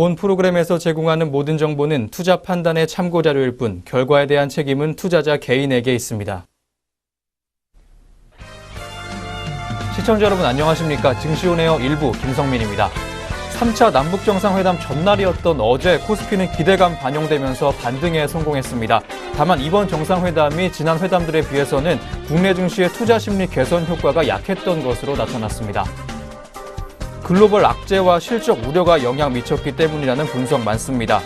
본 프로그램에서 제공하는 모든 정보는 투자 판단의 참고 자료일 뿐 결과에 대한 책임은 투자자 개인에게 있습니다. 시청자 여러분 안녕하십니까? 증시온에어 1부 김성민입니다. 3차 남북정상회담 전날이었던 어제 코스피는 기대감 반영되면서 반등에 성공했습니다. 다만 이번 정상회담이 지난 회담들에 비해서는 국내 증시의 투자 심리 개선 효과가 약했던 것으로 나타났습니다. 글로벌 악재와 실적 우려가 영향 미쳤기 때문이라는 분석 많습니다.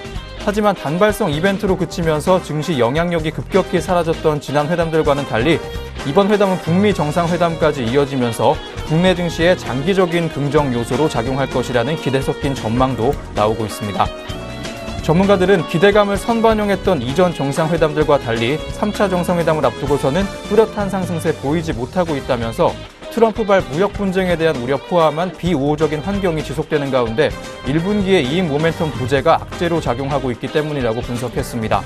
하지만 단발성 이벤트로 그치면서 증시 영향력이 급격히 사라졌던 지난 회담들과는 달리 이번 회담은 북미 정상회담까지 이어지면서 국내 증시에 장기적인 긍정 요소로 작용할 것이라는 기대 섞인 전망도 나오고 있습니다. 전문가들은 기대감을 선반영했던 이전 정상회담들과 달리 3차 정상회담을 앞두고서는 뚜렷한 상승세 보이지 못하고 있다면서 트럼프발 무역 분쟁에 대한 우려 포함한 비우호적인 환경이 지속되는 가운데 1분기의 이익 모멘텀 부재가 악재로 작용하고 있기 때문이라고 분석했습니다.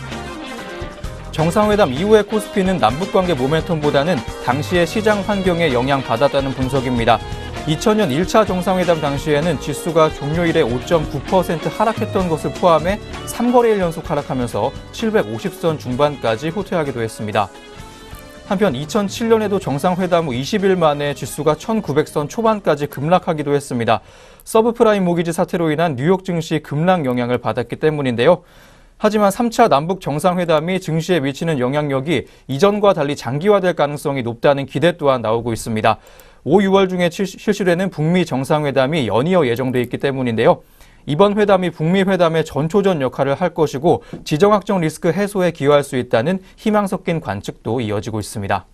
정상회담 이후의 코스피는 남북관계 모멘텀보다는 당시의 시장 환경에 영향받았다는 분석입니다. 2000년 1차 정상회담 당시에는 지수가 종료 이래 5.9% 하락했던 것을 포함해 3거래일 연속 하락하면서 750선 중반까지 후퇴하기도 했습니다. 한편 2007년에도 정상회담 후 20일 만에 지수가 1900선 초반까지 급락하기도 했습니다. 서브프라임 모기지 사태로 인한 뉴욕 증시 급락 영향을 받았기 때문인데요. 하지만 3차 남북 정상회담이 증시에 미치는 영향력이 이전과 달리 장기화될 가능성이 높다는 기대 또한 나오고 있습니다. 5, 6월 중에 실시되는 북미 정상회담이 연이어 예정돼 있기 때문인데요. 이번 회담이 북미 회담의 전초전 역할을 할 것이고 지정학적 리스크 해소에 기여할 수 있다는 희망 섞인 관측도 이어지고 있습니다.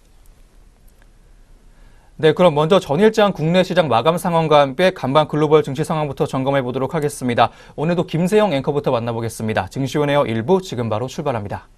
네, 그럼 먼저 전일장 국내 시장 마감 상황과 함께 간밤 글로벌 증시 상황부터 점검해 보도록 하겠습니다. 오늘도 김세영 앵커부터 만나보겠습니다. 증시온에어 1부 지금 바로 출발합니다.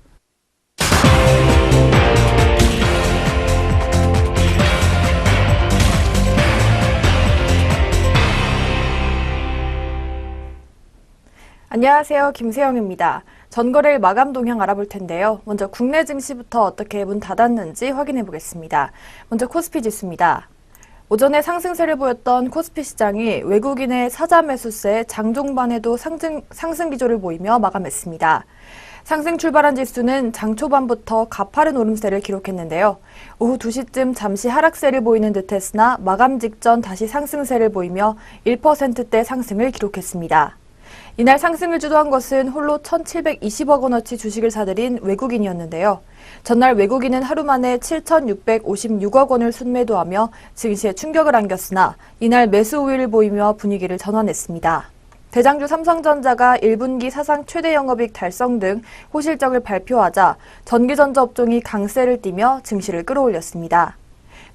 안녕하세요. 김세영입니다. 전거래일 마감 동향 알아볼 텐데요. 먼저 국내 증시부터 어떻게 문 닫았는지 확인해 보겠습니다. 먼저 코스피 지수입니다. 오전에 상승세를 보였던 코스피 시장이 외국인의 사자 매수세 장중반에도 상승 기조를 보이며 마감했습니다. 상승 출발한 지수는 장 초반부터 가파른 오름세를 기록했는데요. 오후 2시쯤 잠시 하락세를 보이는 듯했으나 마감 직전 다시 상승세를 보이며 1%대 상승을 기록했습니다. 이날 상승을 주도한 것은 홀로 1,720억 원어치 주식을 사들인 외국인이었는데요. 전날 외국인은 하루 만에 7,656억 원을 순매도하며 증시에 충격을 안겼으나 이날 매수 우위를 보이며 분위기를 전환했습니다. 대장주 삼성전자가 1분기 사상 최대 영업이익 달성 등 호실적을 발표하자 전기전자 업종이 강세를 띠며 증시를 끌어올렸습니다.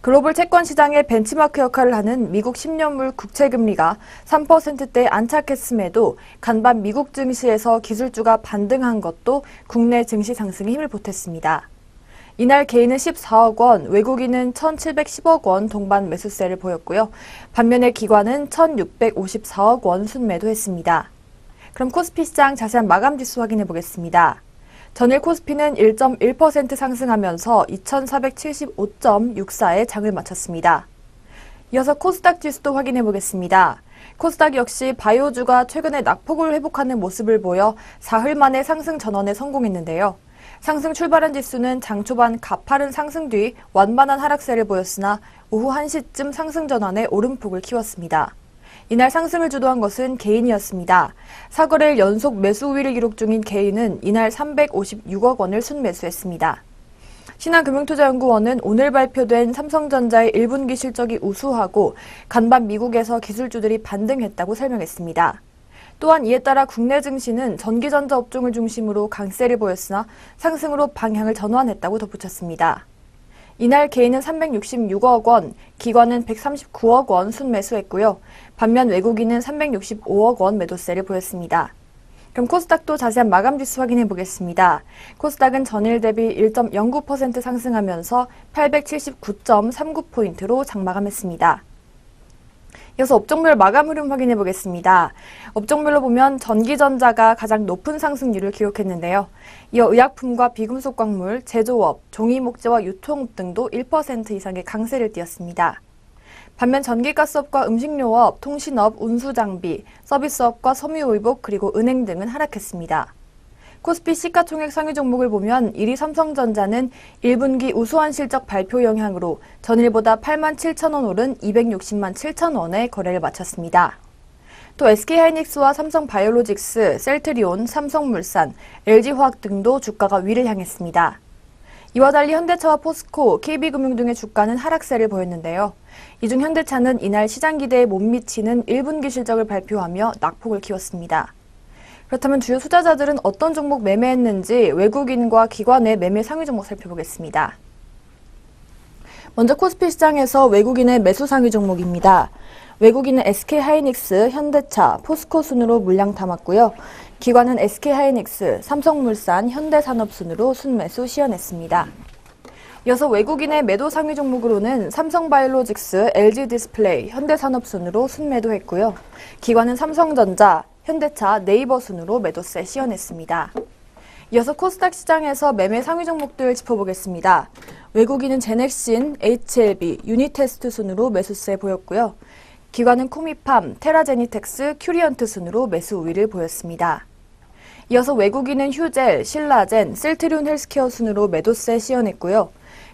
글로벌 채권 시장의 벤치마크 역할을 하는 미국 10년물 국채금리가 3%대에 안착했음에도 간밤 미국 증시에서 기술주가 반등한 것도 국내 증시 상승에 힘을 보탰습니다. 이날 개인은 14억 원, 외국인은 1,710억 원 동반 매수세를 보였고요. 반면에 기관은 1,654억 원 순매도했습니다. 그럼 코스피 시장 자세한 마감 지수 확인해 보겠습니다. 전일 코스피는 1.1% 상승하면서 2,475.64에 장을 마쳤습니다. 이어서 코스닥 지수도 확인해 보겠습니다. 코스닥 역시 바이오주가 최근에 낙폭을 회복하는 모습을 보여 사흘 만에 상승 전환에 성공했는데요. 상승 출발한 지수는 장 초반 가파른 상승 뒤 완만한 하락세를 보였으나 오후 1시쯤 상승 전환에 오름폭을 키웠습니다. 이날 상승을 주도한 것은 개인이었습니다. 4거래일 연속 매수 우위를 기록 중인 개인은 이날 356억 원을 순매수했습니다. 신한금융투자연구원은 오늘 발표된 삼성전자의 1분기 실적이 우수하고 간밤 미국에서 기술주들이 반등했다고 설명했습니다. 또한 이에 따라 국내 증시는 전기전자 업종을 중심으로 강세를 보였으나 상승으로 방향을 전환했다고 덧붙였습니다. 이날 개인은 366억 원, 기관은 139억 원 순매수했고요. 반면 외국인은 365억 원 매도세를 보였습니다. 그럼 코스닥도 자세한 마감 지수 확인해 보겠습니다. 코스닥은 전일 대비 1.09% 상승하면서 879.39포인트로 장마감했습니다. 이어서 업종별 마감 흐름 확인해 보겠습니다. 업종별로 보면 전기전자가 가장 높은 상승률을 기록했는데요. 이어 의약품과 비금속 광물, 제조업, 종이목재와 유통업 등도 1% 이상의 강세를 띄었습니다. 반면 전기가스업과 음식료업, 통신업, 운수장비, 서비스업과 섬유의복 그리고 은행 등은 하락했습니다. 코스피 시가총액 상위 종목을 보면 1위 삼성전자는 1분기 우수한 실적 발표 영향으로 전일보다 8만 7천 원 오른 260만 7천 원에 거래를 마쳤습니다. 또 SK하이닉스와 삼성바이오로직스, 셀트리온, 삼성물산, LG화학 등도 주가가 위를 향했습니다. 이와 달리 현대차와 포스코, KB금융 등의 주가는 하락세를 보였는데요. 이 중 현대차는 이날 시장 기대에 못 미치는 1분기 실적을 발표하며 낙폭을 키웠습니다. 그렇다면 주요 투자자들은 어떤 종목 매매했는지 외국인과 기관의 매매 상위 종목 살펴보겠습니다. 먼저 코스피 시장에서 외국인의 매수 상위 종목입니다. 외국인은 SK하이닉스, 현대차, 포스코 순으로 물량 담았고요. 기관은 SK하이닉스, 삼성물산, 현대산업 순으로 순매수 시연했습니다. 이어서 외국인의 매도 상위 종목으로는 삼성바이오로직스, LG디스플레이, 현대산업 순으로 순매도했고요. 기관은 삼성전자, 현대차, 네이버 순으로 매도세 시연했습니다. 이어서 코스닥 시장에서 매매 상위 종목들 짚어보겠습니다. 외국인은 제넥신, HLB, 유니테스트 순으로 매수세 보였고요. 기관은 코미팜, 테라제니텍스, 큐리언트 순으로 매수 우위를 보였습니다. 이어서 외국인은 휴젤, 신라젠, 셀트리온 헬스케어 순으로 매도세 시연했고요.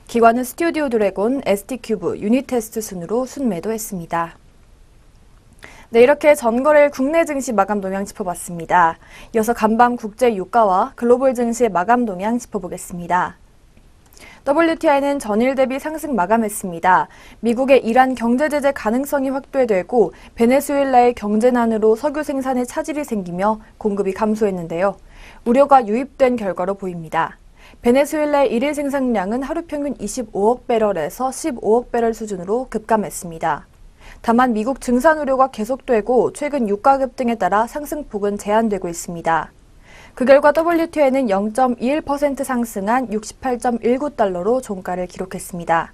기관은 스튜디오 드래곤, ST큐브, 유니테스트 순으로 순매도했습니다. 네, 이렇게 전거래일 국내 증시 마감 동향 짚어봤습니다. 이어서 간밤 국제 유가와 글로벌 증시의 마감 동향 짚어보겠습니다. WTI는 전일 대비 상승 마감했습니다. 미국의 이란 경제 제재 가능성이 확대되고 베네수엘라의 경제난으로 석유 생산에 차질이 생기며 공급이 감소했는데요. 우려가 유입된 결과로 보입니다. 베네수엘라의 일일 생산량은 하루 평균 25억 배럴에서 15억 배럴 수준으로 급감했습니다. 다만 미국 증산 우려가 계속되고 최근 유가 급등에 따라 상승폭은 제한되고 있습니다. 그 결과 WTI는 0.21% 상승한 68.19달러로 종가를 기록했습니다.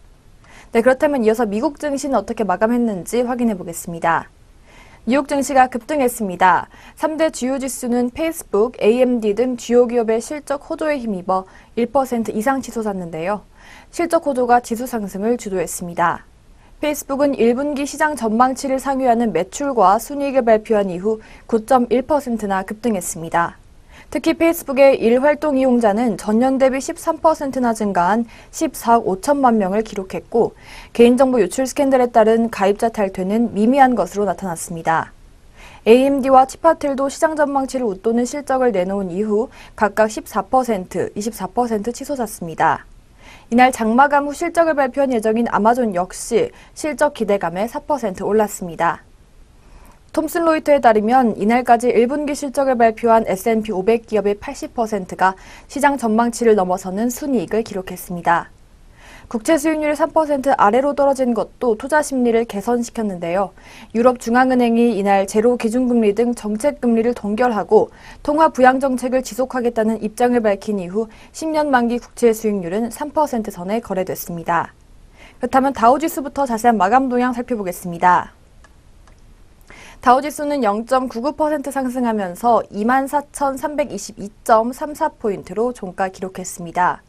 네, 그렇다면 이어서 미국 증시는 어떻게 마감했는지 확인해 보겠습니다. 뉴욕 증시가 급등했습니다. 3대 주요 지수는 페이스북, AMD 등 주요 기업의 실적 호조에 힘입어 1% 이상 치솟았는데요. 실적 호조가 지수 상승을 주도했습니다. 페이스북은 1분기 시장 전망치를 상회하는 매출과 순이익을 발표한 이후 9.1%나 급등했습니다. 특히 페이스북의 일활동 이용자는 전년 대비 13%나 증가한 14억 5천만 명을 기록했고 개인정보 유출 스캔들에 따른 가입자 탈퇴는 미미한 것으로 나타났습니다. AMD와 치파텔도 시장 전망치를 웃도는 실적을 내놓은 이후 각각 14%, 24% 치솟았습니다. 이날 장마감 후 실적을 발표한 예정인 아마존 역시 실적 기대감에 4% 올랐습니다. 톰슨 로이터에 따르면 이날까지 1분기 실적을 발표한 S&P 500 기업의 80%가 시장 전망치를 넘어서는 순이익을 기록했습니다. 국채 수익률이 3% 아래로 떨어진 것도 투자 심리를 개선시켰는데요. 유럽 중앙은행이 이날 제로 기준금리 등 정책 금리를 동결하고 통화 부양 정책을 지속하겠다는 입장을 밝힌 이후 10년 만기 국채 수익률은 3% 선에 거래됐습니다. 그렇다면 다우지수부터 자세한 마감 동향 살펴보겠습니다. 다우지수는 0.99% 상승하면서 24,322.34포인트로 종가 기록했습니다.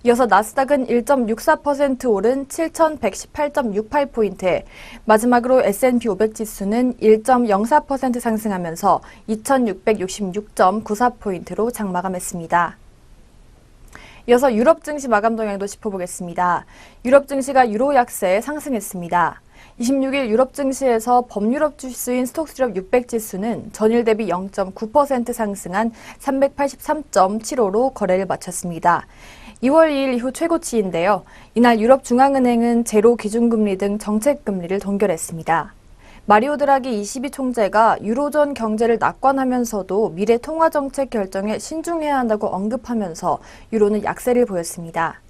이어서 나스닥은 1.64% 오른 7,118.68포인트에 마지막으로 S&P 500 지수는 1.04% 상승하면서 2,666.94포인트로 장마감했습니다. 이어서 유럽 증시 마감 동향도 짚어보겠습니다. 유럽 증시가 유로 약세에 상승했습니다. 26일 유럽 증시에서 범유럽 지수인 스톡스럽 600 지수는 전일 대비 0.9% 상승한 383.75로 거래를 마쳤습니다. 2월 2일 이후 최고치인데요. 이날 유럽 중앙은행은 제로 기준금리 등 정책금리를 동결했습니다. 마리오 드라기 ECB 총재가 유로존 경제를 낙관하면서도 미래 통화정책 결정에 신중해야 한다고 언급하면서 유로는 약세를 보였습니다.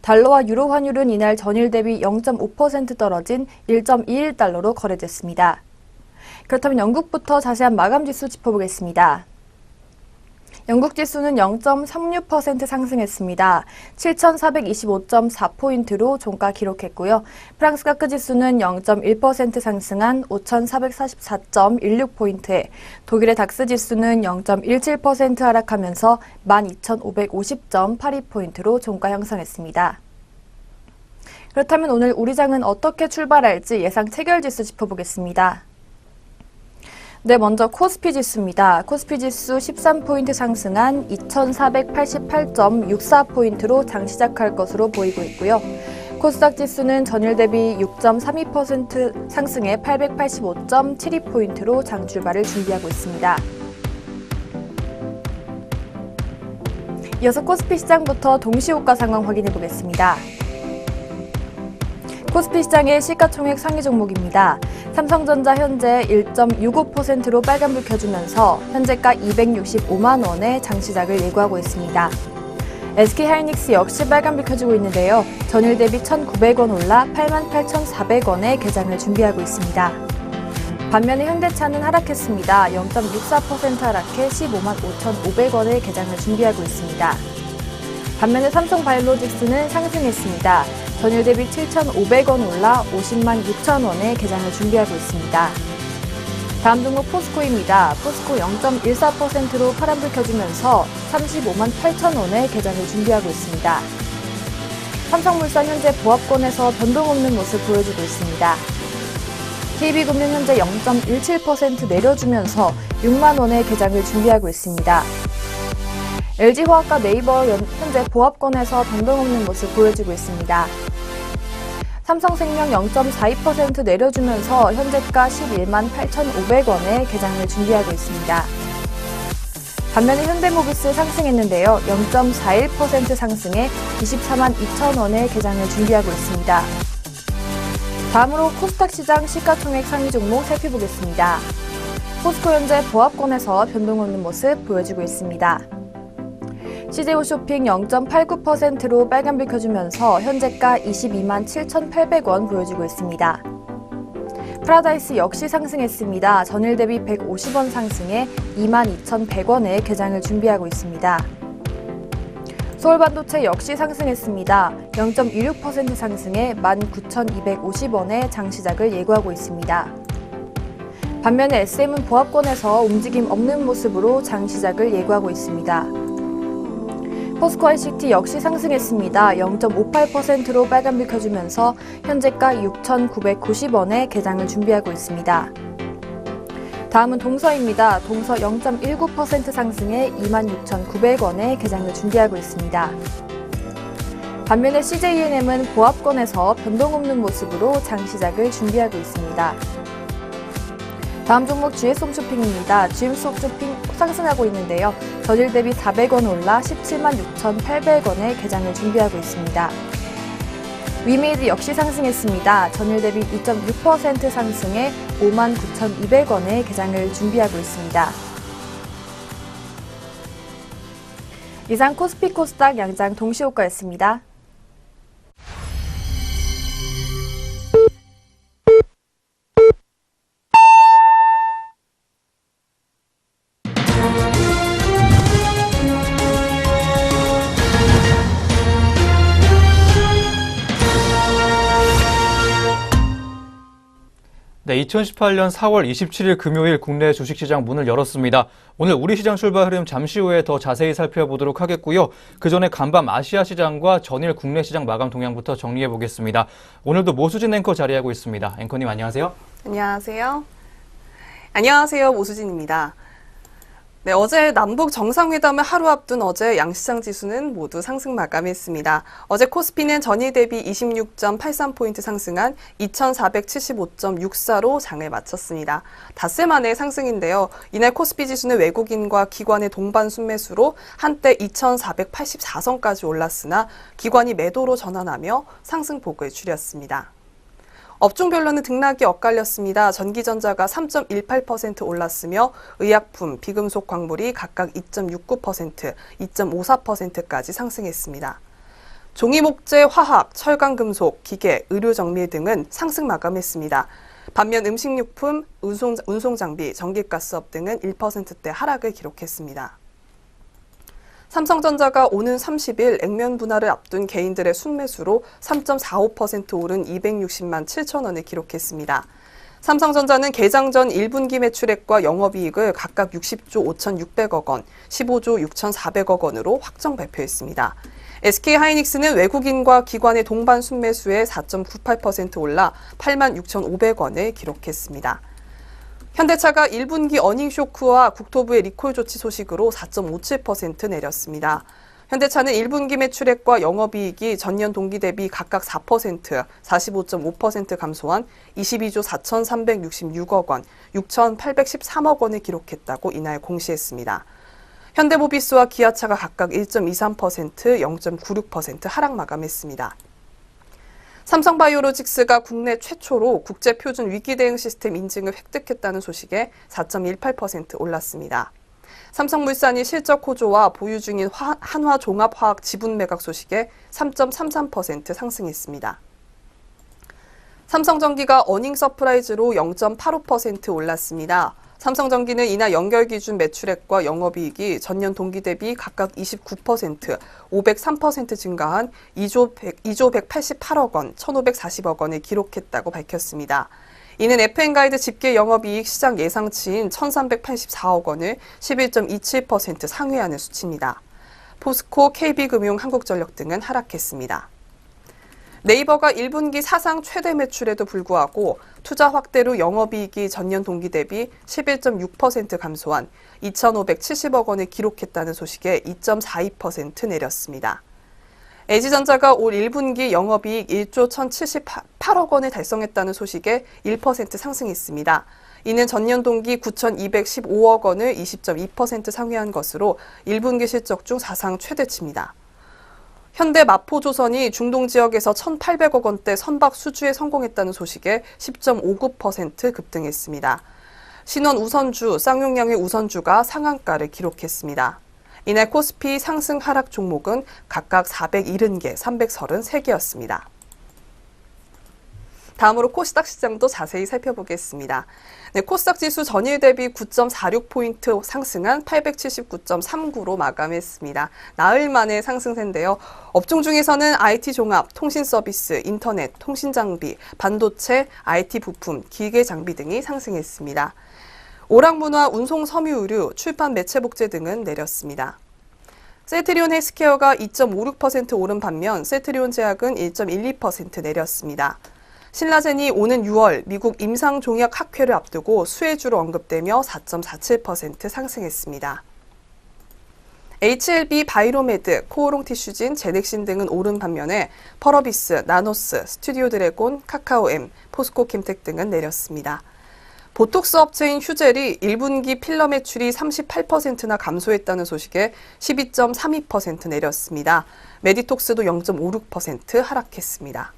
달러와 유로 환율은 이날 전일 대비 0.5% 떨어진 1.21달러로 거래됐습니다. 그렇다면 영국부터 자세한 마감 지수 짚어보겠습니다. 영국 지수는 0.36% 상승했습니다. 7,425.4포인트로 종가 기록했고요. 프랑스 카크 지수는 0.1% 상승한 5,444.16포인트에 독일의 닥스 지수는 0.17% 하락하면서 12,550.82포인트로 종가 형성했습니다. 그렇다면 오늘 우리 장은 어떻게 출발할지 예상 체결지수 짚어보겠습니다. 네, 먼저 코스피 지수입니다. 코스피 지수 13포인트 상승한 2488.64포인트로 장 시작할 것으로 보이고 있고요. 코스닥 지수는 전일 대비 6.32% 상승해 885.72포인트로 장 출발을 준비하고 있습니다. 이어서 코스피 시장부터 동시호가 상황 확인해 보겠습니다. 코스피 시장의 시가총액 상위 종목입니다. 삼성전자 현재 1.65%로 빨간불 켜주면서 현재가 265만 원의 장 시작을 예고하고 있습니다. SK하이닉스 역시 빨간불 켜주고 있는데요. 전일 대비 1,900원 올라 88,400원에 개장을 준비하고 있습니다. 반면에 현대차는 하락했습니다. 0.64% 하락해 15만 5,500원에 개장을 준비하고 있습니다. 반면에 삼성바이오로직스는 상승했습니다. 전일 대비 7,500원 올라 50만 6천원에 개장을 준비하고 있습니다. 다음 종목 포스코입니다. 포스코 0.14%로 파란불 켜주면서 35만 8천원에 개장을 준비하고 있습니다. 삼성물산 현재 보합권에서 변동 없는 모습 보여주고 있습니다. KB금융 현재 0.17% 내려주면서 6만 원의 개장을 준비하고 있습니다. LG화학과 네이버 현재 보합권에서 변동 없는 모습 보여주고 있습니다. 삼성생명 0.42% 내려주면서 현재가 11만 8,500원에 개장을 준비하고 있습니다. 반면에 현대모비스 상승했는데요. 0.41% 상승해 24만 2천원에 개장을 준비하고 있습니다. 다음으로 코스닥 시장 시가총액 상위 종목 살펴보겠습니다. 포스코 현재 보합권에서 변동 없는 모습 보여주고 있습니다. CJ 쇼핑 0.89%로 빨간불 켜주면서 현재가 22만 7,800원 보여주고 있습니다. 프라다이스 역시 상승했습니다. 전일 대비 150원 상승해 2만 2,100원에 개장을 준비하고 있습니다. 서울반도체 역시 상승했습니다. 0.26% 상승해 19,250원에 장 시작을 예고하고 있습니다. 반면에 SM은 보합권에서 움직임 없는 모습으로 장 시작을 예고하고 있습니다. 포스코 ICT 역시 상승했습니다. 0.58%로 빨간불 켜주면서 현재가 6,990원에 개장을 준비하고 있습니다. 다음은 동서입니다. 동서 0.19% 상승해 26,900원에 개장을 준비하고 있습니다. 반면에 CJENM은 보합권에서 변동 없는 모습으로 장 시작을 준비하고 있습니다. 다음 종목 GS홈쇼핑입니다. GS홈쇼핑 상승하고 있는데요. 전일 대비 400원 올라 17만 6,800원에 개장을 준비하고 있습니다. 위메이드 역시 상승했습니다. 전일 대비 2.6% 상승해 5만 9,200원에 개장을 준비하고 있습니다. 이상 코스피 코스닥 양장 동시호가였습니다. 네, 2018년 4월 27일 금요일 국내 주식시장 문을 열었습니다. 오늘 우리 시장 출발 흐름 잠시 후에 더 자세히 살펴보도록 하겠고요. 그 전에 간밤 아시아 시장과 전일 국내 시장 마감 동향부터 정리해 보겠습니다. 오늘도 모수진 앵커 자리하고 있습니다. 앵커님 안녕하세요. 안녕하세요. 안녕하세요. 모수진입니다. 네, 어제 남북 정상회담을 하루 앞둔 어제 양시장 지수는 모두 상승 마감했습니다. 어제 코스피는 전일 대비 26.83포인트 상승한 2,475.64로 장을 마쳤습니다. 닷새 만의 상승인데요. 이날 코스피 지수는 외국인과 기관의 동반 순매수로 한때 2,484선까지 올랐으나 기관이 매도로 전환하며 상승폭을 줄였습니다. 업종별로는 등락이 엇갈렸습니다. 전기전자가 3.18% 올랐으며 의약품, 비금속 광물이 각각 2.69%, 2.54%까지 상승했습니다. 종이목재, 화학, 철강금속, 기계, 의료정밀 등은 상승 마감했습니다. 반면 음식료품, 운송장비, 전기가스업 등은 1%대 하락을 기록했습니다. 삼성전자가 오는 30일 액면 분할을 앞둔 개인들의 순매수로 3.45% 오른 260만 7천 원을 기록했습니다. 삼성전자는 개장 전 1분기 매출액과 영업이익을 각각 60조 5,600억 원, 15조 6,400억 원으로 확정 발표했습니다. SK하이닉스는 외국인과 기관의 동반 순매수에 4.98% 올라 86,500원을 기록했습니다. 현대차가 1분기 어닝 쇼크와 국토부의 리콜 조치 소식으로 4.57% 내렸습니다. 현대차는 1분기 매출액과 영업이익이 전년 동기 대비 각각 4%, 45.5% 감소한 22조 4,366억 원, 6,813억 원을 기록했다고 이날 공시했습니다. 현대모비스와 기아차가 각각 1.23%, 0.96% 하락 마감했습니다. 삼성바이오로직스가 국내 최초로 국제표준 위기대응 시스템 인증을 획득했다는 소식에 4.18% 올랐습니다. 삼성물산이 실적 호조와 보유 중인 한화종합화학 지분 매각 소식에 3.33% 상승했습니다. 삼성전기가 어닝 서프라이즈로 0.85% 올랐습니다. 삼성전기는 이날 연결 기준 매출액과 영업이익이 전년 동기 대비 각각 29%, 503% 증가한 2조 188억 원, 1,540억 원을 기록했다고 밝혔습니다. 이는 FN가이드 집계 영업이익 시장 예상치인 1,384억 원을 11.27% 상회하는 수치입니다. 포스코, KB금융, 한국전력 등은 하락했습니다. 네이버가 1분기 사상 최대 매출에도 불구하고 투자 확대로 영업이익이 전년 동기 대비 11.6% 감소한 2,570억 원을 기록했다는 소식에 2.42% 내렸습니다. LG전자가 올 1분기 영업이익 1조 1,078억 원을 달성했다는 소식에 1% 상승했습니다. 이는 전년 동기 9,215억 원을 20.2% 상회한 것으로 1분기 실적 중 사상 최대치입니다. 현대 마포조선이 중동 지역에서 1,800억 원대 선박 수주에 성공했다는 소식에 10.59% 급등했습니다. 신원 우선주, 쌍용량의 우선주가 상한가를 기록했습니다. 이날 코스피 상승 하락 종목은 각각 470개, 333개였습니다. 다음으로 코스닥 시장도 자세히 살펴보겠습니다. 네, 코스닥 지수 전일 대비 9.46포인트 상승한 879.39로 마감했습니다. 나흘 만의 상승세인데요. 업종 중에서는 IT 종합, 통신 서비스, 인터넷, 통신 장비, 반도체, IT 부품, 기계 장비 등이 상승했습니다. 오락문화, 운송 섬유 의류, 출판 매체 복제 등은 내렸습니다. 셀트리온 헬스케어가 2.56% 오른 반면 셀트리온 제약은 1.12% 내렸습니다. 신라젠이 오는 6월 미국 임상종약학회를 앞두고 수혜주로 언급되며 4.47% 상승했습니다. HLB 바이로메드, 코오롱 티슈진, 제넥신 등은 오른 반면에 펄어비스, 나노스, 스튜디오 드래곤, 카카오엠, 포스코 캠텍 등은 내렸습니다. 보톡스 업체인 휴젤이 1분기 필러 매출이 38%나 감소했다는 소식에 12.32% 내렸습니다. 메디톡스도 0.56% 하락했습니다.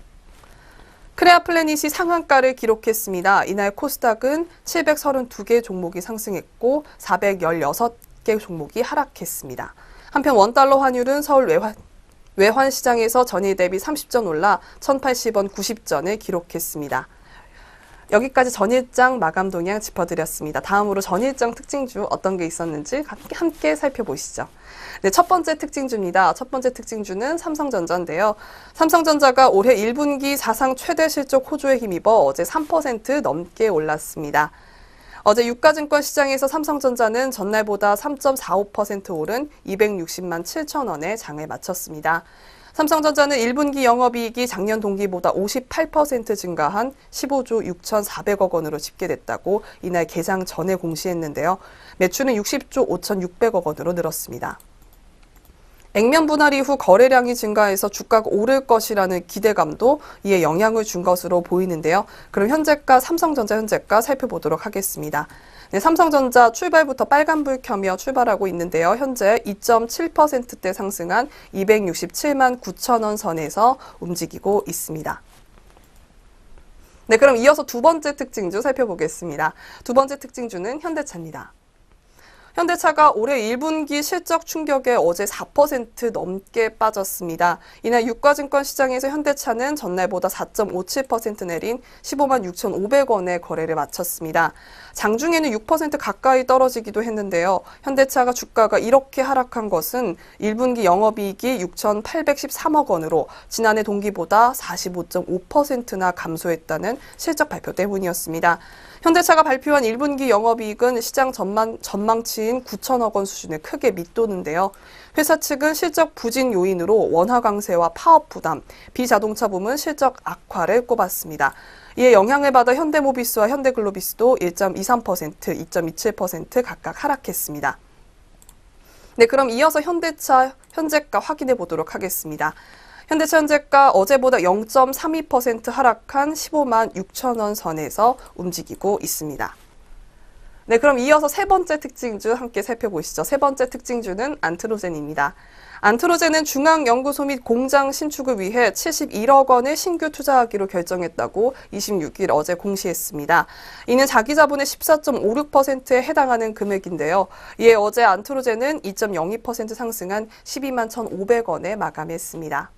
크레아 플래닛이 상한가를 기록했습니다. 이날 코스닥은 732개 종목이 상승했고 416개 종목이 하락했습니다. 한편 원달러 환율은 서울 외환시장에서 전일 대비 30전 올라 1,080원 90전을 기록했습니다. 여기까지 전일장 마감 동향 짚어드렸습니다. 다음으로 전일장 특징주 어떤 게 있었는지 함께 살펴보시죠. 네, 첫 번째 특징주입니다. 첫 번째 특징주는 삼성전자인데요. 삼성전자가 올해 1분기 사상 최대 실적 호조에 힘입어 어제 3% 넘게 올랐습니다. 어제 유가증권 시장에서 삼성전자는 전날보다 3.45% 오른 260만 7천 원에 장을 마쳤습니다. 삼성전자는 1분기 영업이익이 작년 동기보다 58% 증가한 15조 6,400억 원으로 집계됐다고 이날 개장 전에 공시했는데요. 매출은 60조 5,600억 원으로 늘었습니다. 액면 분할 이후 거래량이 증가해서 주가가 오를 것이라는 기대감도 이에 영향을 준 것으로 보이는데요. 그럼 현재가, 삼성전자 현재가 살펴보도록 하겠습니다. 네, 삼성전자 출발부터 빨간불 켜며 출발하고 있는데요. 현재 2.7%대 상승한 267만 9천 원 선에서 움직이고 있습니다. 네, 그럼 이어서 두 번째 특징주 살펴보겠습니다. 두 번째 특징주는 현대차입니다. 현대차가 올해 1분기 실적 충격에 어제 4% 넘게 빠졌습니다. 이날 유가증권 시장에서 현대차는 전날보다 4.57% 내린 15만 6,500원의 거래를 마쳤습니다. 장중에는 6% 가까이 떨어지기도 했는데요. 현대차가 주가가 이렇게 하락한 것은 1분기 영업이익이 6,813억 원으로 지난해 동기보다 45.5%나 감소했다는 실적 발표 때문이었습니다. 현대차가 발표한 1분기 영업이익은 시장 전망치 가치인 9천억 원 수준에 크게 밑도는데요. 회사 측은 실적 부진 요인으로 원화 강세와 파업 부담, 비자동차 부문 실적 악화를 꼽았습니다. 이에 영향을 받아 현대모비스와 현대글로비스도 1.23%, 2.27% 각각 하락했습니다. 네, 그럼 이어서 현대차 현재가 확인해 보도록 하겠습니다. 현대차 현재가 어제보다 0.32% 하락한 15만 6천 원 선에서 움직이고 있습니다. 네, 그럼 이어서 세 번째 특징주 함께 살펴보시죠. 세 번째 특징주는 안트로젠입니다. 안트로젠은 중앙연구소 및 공장 신축을 위해 71억 원을 신규 투자하기로 결정했다고 26일 어제 공시했습니다. 이는 자기 자본의 14.56%에 해당하는 금액인데요. 이에 어제 안트로젠은 2.02% 상승한 12만 1,500원에 마감했습니다.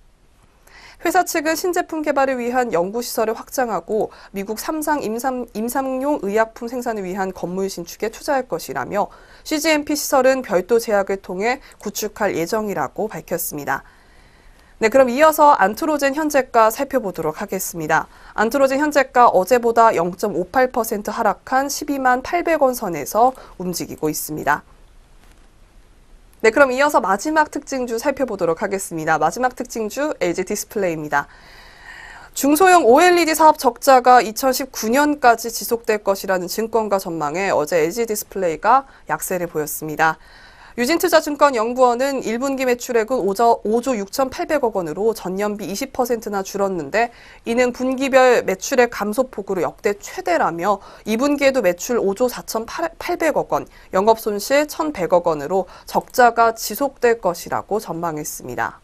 회사 측은 신제품 개발을 위한 연구시설을 확장하고 미국 삼상 임상용 의약품 생산을 위한 건물 신축에 투자할 것이라며 cGMP 시설은 별도 제약을 통해 구축할 예정이라고 밝혔습니다. 네, 그럼 이어서 안트로젠 현재가 살펴보도록 하겠습니다. 안트로젠 현재가 어제보다 0.58% 하락한 12만 800원 선에서 움직이고 있습니다. 네, 그럼 이어서 마지막 특징주 살펴보도록 하겠습니다. 마지막 특징주 LG 디스플레이입니다. 중소형 OLED 사업 적자가 2019년까지 지속될 것이라는 증권가 전망에 어제 LG 디스플레이가 약세를 보였습니다. 유진투자증권연구원은 1분기 매출액은 5조 6,800억 원으로 전년비 20%나 줄었는데 이는 분기별 매출액 감소폭으로 역대 최대라며 2분기에도 매출 5조 4,800억 원, 영업손실 1,100억 원으로 적자가 지속될 것이라고 전망했습니다.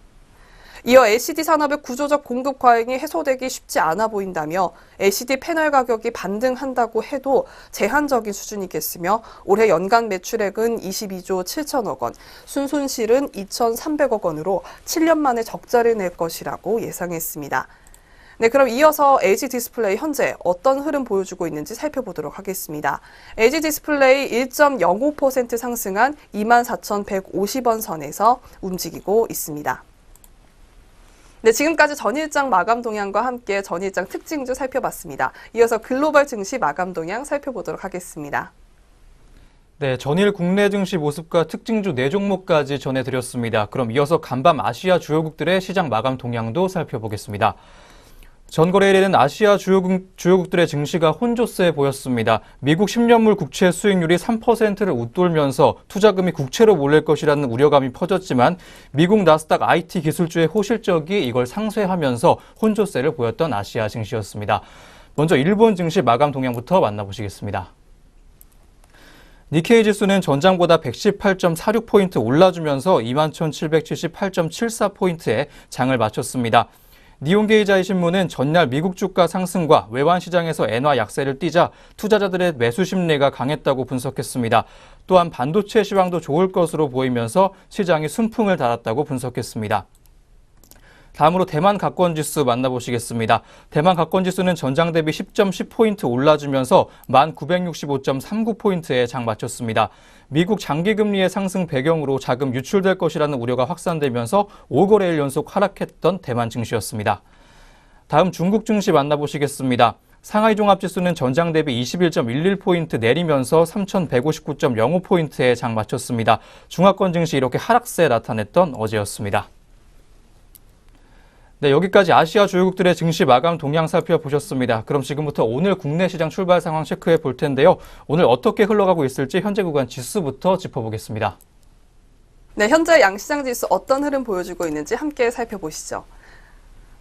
이어 LCD 산업의 구조적 공급 과잉이 해소되기 쉽지 않아 보인다며 LCD 패널 가격이 반등한다고 해도 제한적인 수준이겠으며 올해 연간 매출액은 22조 7천억 원, 순손실은 2,300억 원으로 7년 만에 적자를 낼 것이라고 예상했습니다. 네, 그럼 이어서 LG 디스플레이 현재 어떤 흐름 보여주고 있는지 살펴보도록 하겠습니다. LG 디스플레이 1.05% 상승한 24,150원 선에서 움직이고 있습니다. 네, 지금까지 전일장 마감 동향과 함께 전일장 특징주 살펴봤습니다. 이어서 글로벌 증시 마감 동향 살펴보도록 하겠습니다. 네, 전일 국내 증시 모습과 특징주 4종목까지 전해드렸습니다. 그럼 이어서 간밤 아시아 주요국들의 시장 마감 동향도 살펴보겠습니다. 전거래일에는 아시아 주요국들의 증시가 혼조세 보였습니다. 미국 10년물 국채 수익률이 3%를 웃돌면서 투자금이 국채로 몰릴 것이라는 우려감이 퍼졌지만 미국 나스닥 IT 기술주의 호실적이 이걸 상쇄하면서 혼조세를 보였던 아시아 증시였습니다. 먼저 일본 증시 마감 동향부터 만나보시겠습니다. 니케이 지수는 전장보다 118.46포인트 올라주면서 21,778.74포인트에 장을 마쳤습니다. 니온게이자이 신문은 전날 미국 주가 상승과 외환 시장에서 엔화 약세를 띠자 투자자들의 매수 심리가 강했다고 분석했습니다. 또한 반도체 시황도 좋을 것으로 보이면서 시장이 순풍을 달았다고 분석했습니다. 다음으로 대만 가권지수 만나보시겠습니다. 대만 가권지수는 전장 대비 10.10포인트 올라주면서 1965.39포인트에 장 마쳤습니다. 미국 장기금리의 상승 배경으로 자금 유출될 것이라는 우려가 확산되면서 5거래일 연속 하락했던 대만 증시였습니다. 다음 중국 증시 만나보시겠습니다. 상하이 종합지수는 전장 대비 21.11포인트 내리면서 3,159.05포인트에 장 마쳤습니다. 중화권 증시 이렇게 하락세 나타냈던 어제였습니다. 네, 여기까지 아시아 주요국들의 증시 마감 동향 살펴보셨습니다. 그럼 지금부터 오늘 국내 시장 출발 상황 체크해 볼 텐데요. 오늘 어떻게 흘러가고 있을지 현재 구간 지수부터 짚어보겠습니다. 네, 현재 양시장 지수 어떤 흐름 보여주고 있는지 함께 살펴보시죠.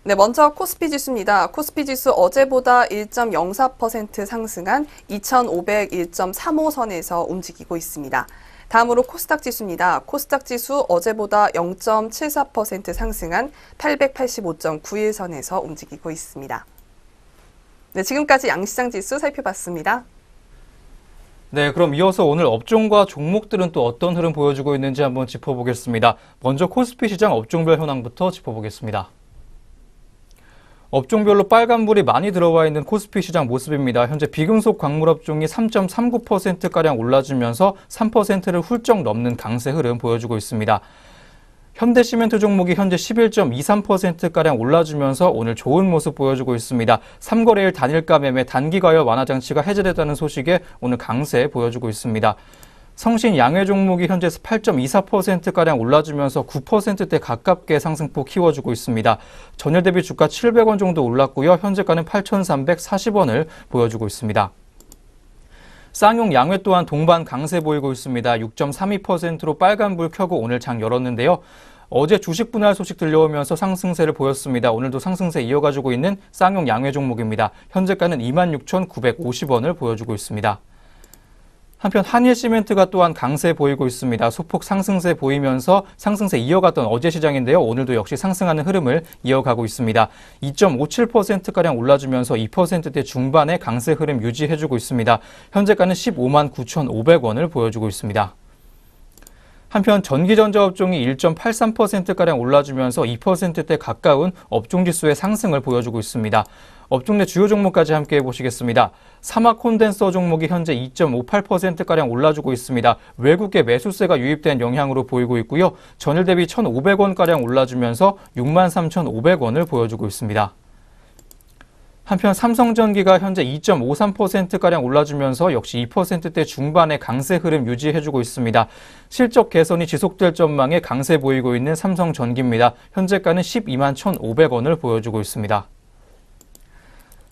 네, 먼저 코스피 지수입니다. 코스피 지수 어제보다 1.04% 상승한 2,501.35선에서 움직이고 있습니다. 다음으로 코스닥 지수입니다. 코스닥 지수 어제보다 0.74% 상승한 885.91선에서 움직이고 있습니다. 네, 지금까지 양시장 지수 살펴봤습니다. 네, 그럼 이어서 오늘 업종과 종목들은 또 어떤 흐름 보여주고 있는지 한번 짚어보겠습니다. 먼저 코스피 시장 업종별 현황부터 짚어보겠습니다. 업종별로 빨간불이 많이 들어와 있는 코스피 시장 모습입니다. 현재 비금속 광물업종이 3.39%가량 올라주면서 3%를 훌쩍 넘는 강세 흐름 보여주고 있습니다. 현대시멘트 종목이 현재 11.23%가량 올라주면서 오늘 좋은 모습 보여주고 있습니다. 3거래일 단일가 매매 단기 과열 완화 장치가 해제됐다는 소식에 오늘 강세 보여주고 있습니다. 성신 양회 종목이 현재 8.24%가량 올라주면서 9%대 가깝게 상승폭 키워주고 있습니다. 전일 대비 주가 700원 정도 올랐고요. 현재가는 8,340원을 보여주고 있습니다. 쌍용 양회 또한 동반 강세 보이고 있습니다. 6.32%로 빨간불 켜고 오늘 장 열었는데요. 어제 주식 분할 소식 들려오면서 상승세를 보였습니다. 오늘도 상승세 이어가지고 있는 쌍용 양회 종목입니다. 현재가는 26,950원을 보여주고 있습니다. 한편 한일시멘트가 또한 강세 보이고 있습니다. 소폭 상승세 보이면서 상승세 이어갔던 어제 시장인데요. 오늘도 역시 상승하는 흐름을 이어가고 있습니다. 2.57%가량 올라주면서 2%대 중반의 강세 흐름 유지해주고 있습니다. 현재가는 15만 9,500원을 보여주고 있습니다. 한편 전기전자 업종이 1.83%가량 올라주면서 2%대 가까운 업종지수의 상승을 보여주고 있습니다. 업종 내 주요 종목까지 함께 해보시겠습니다. 사막 콘덴서 종목이 현재 2.58%가량 올라주고 있습니다. 외국계 매수세가 유입된 영향으로 보이고 있고요. 전일 대비 1,500원가량 올라주면서 63,500원을 보여주고 있습니다. 한편 삼성전기가 현재 2.53%가량 올라주면서 역시 2%대 중반의 강세 흐름 유지해주고 있습니다. 실적 개선이 지속될 전망에 강세 보이고 있는 삼성전기입니다. 현재가는 12만 1,500원을 보여주고 있습니다.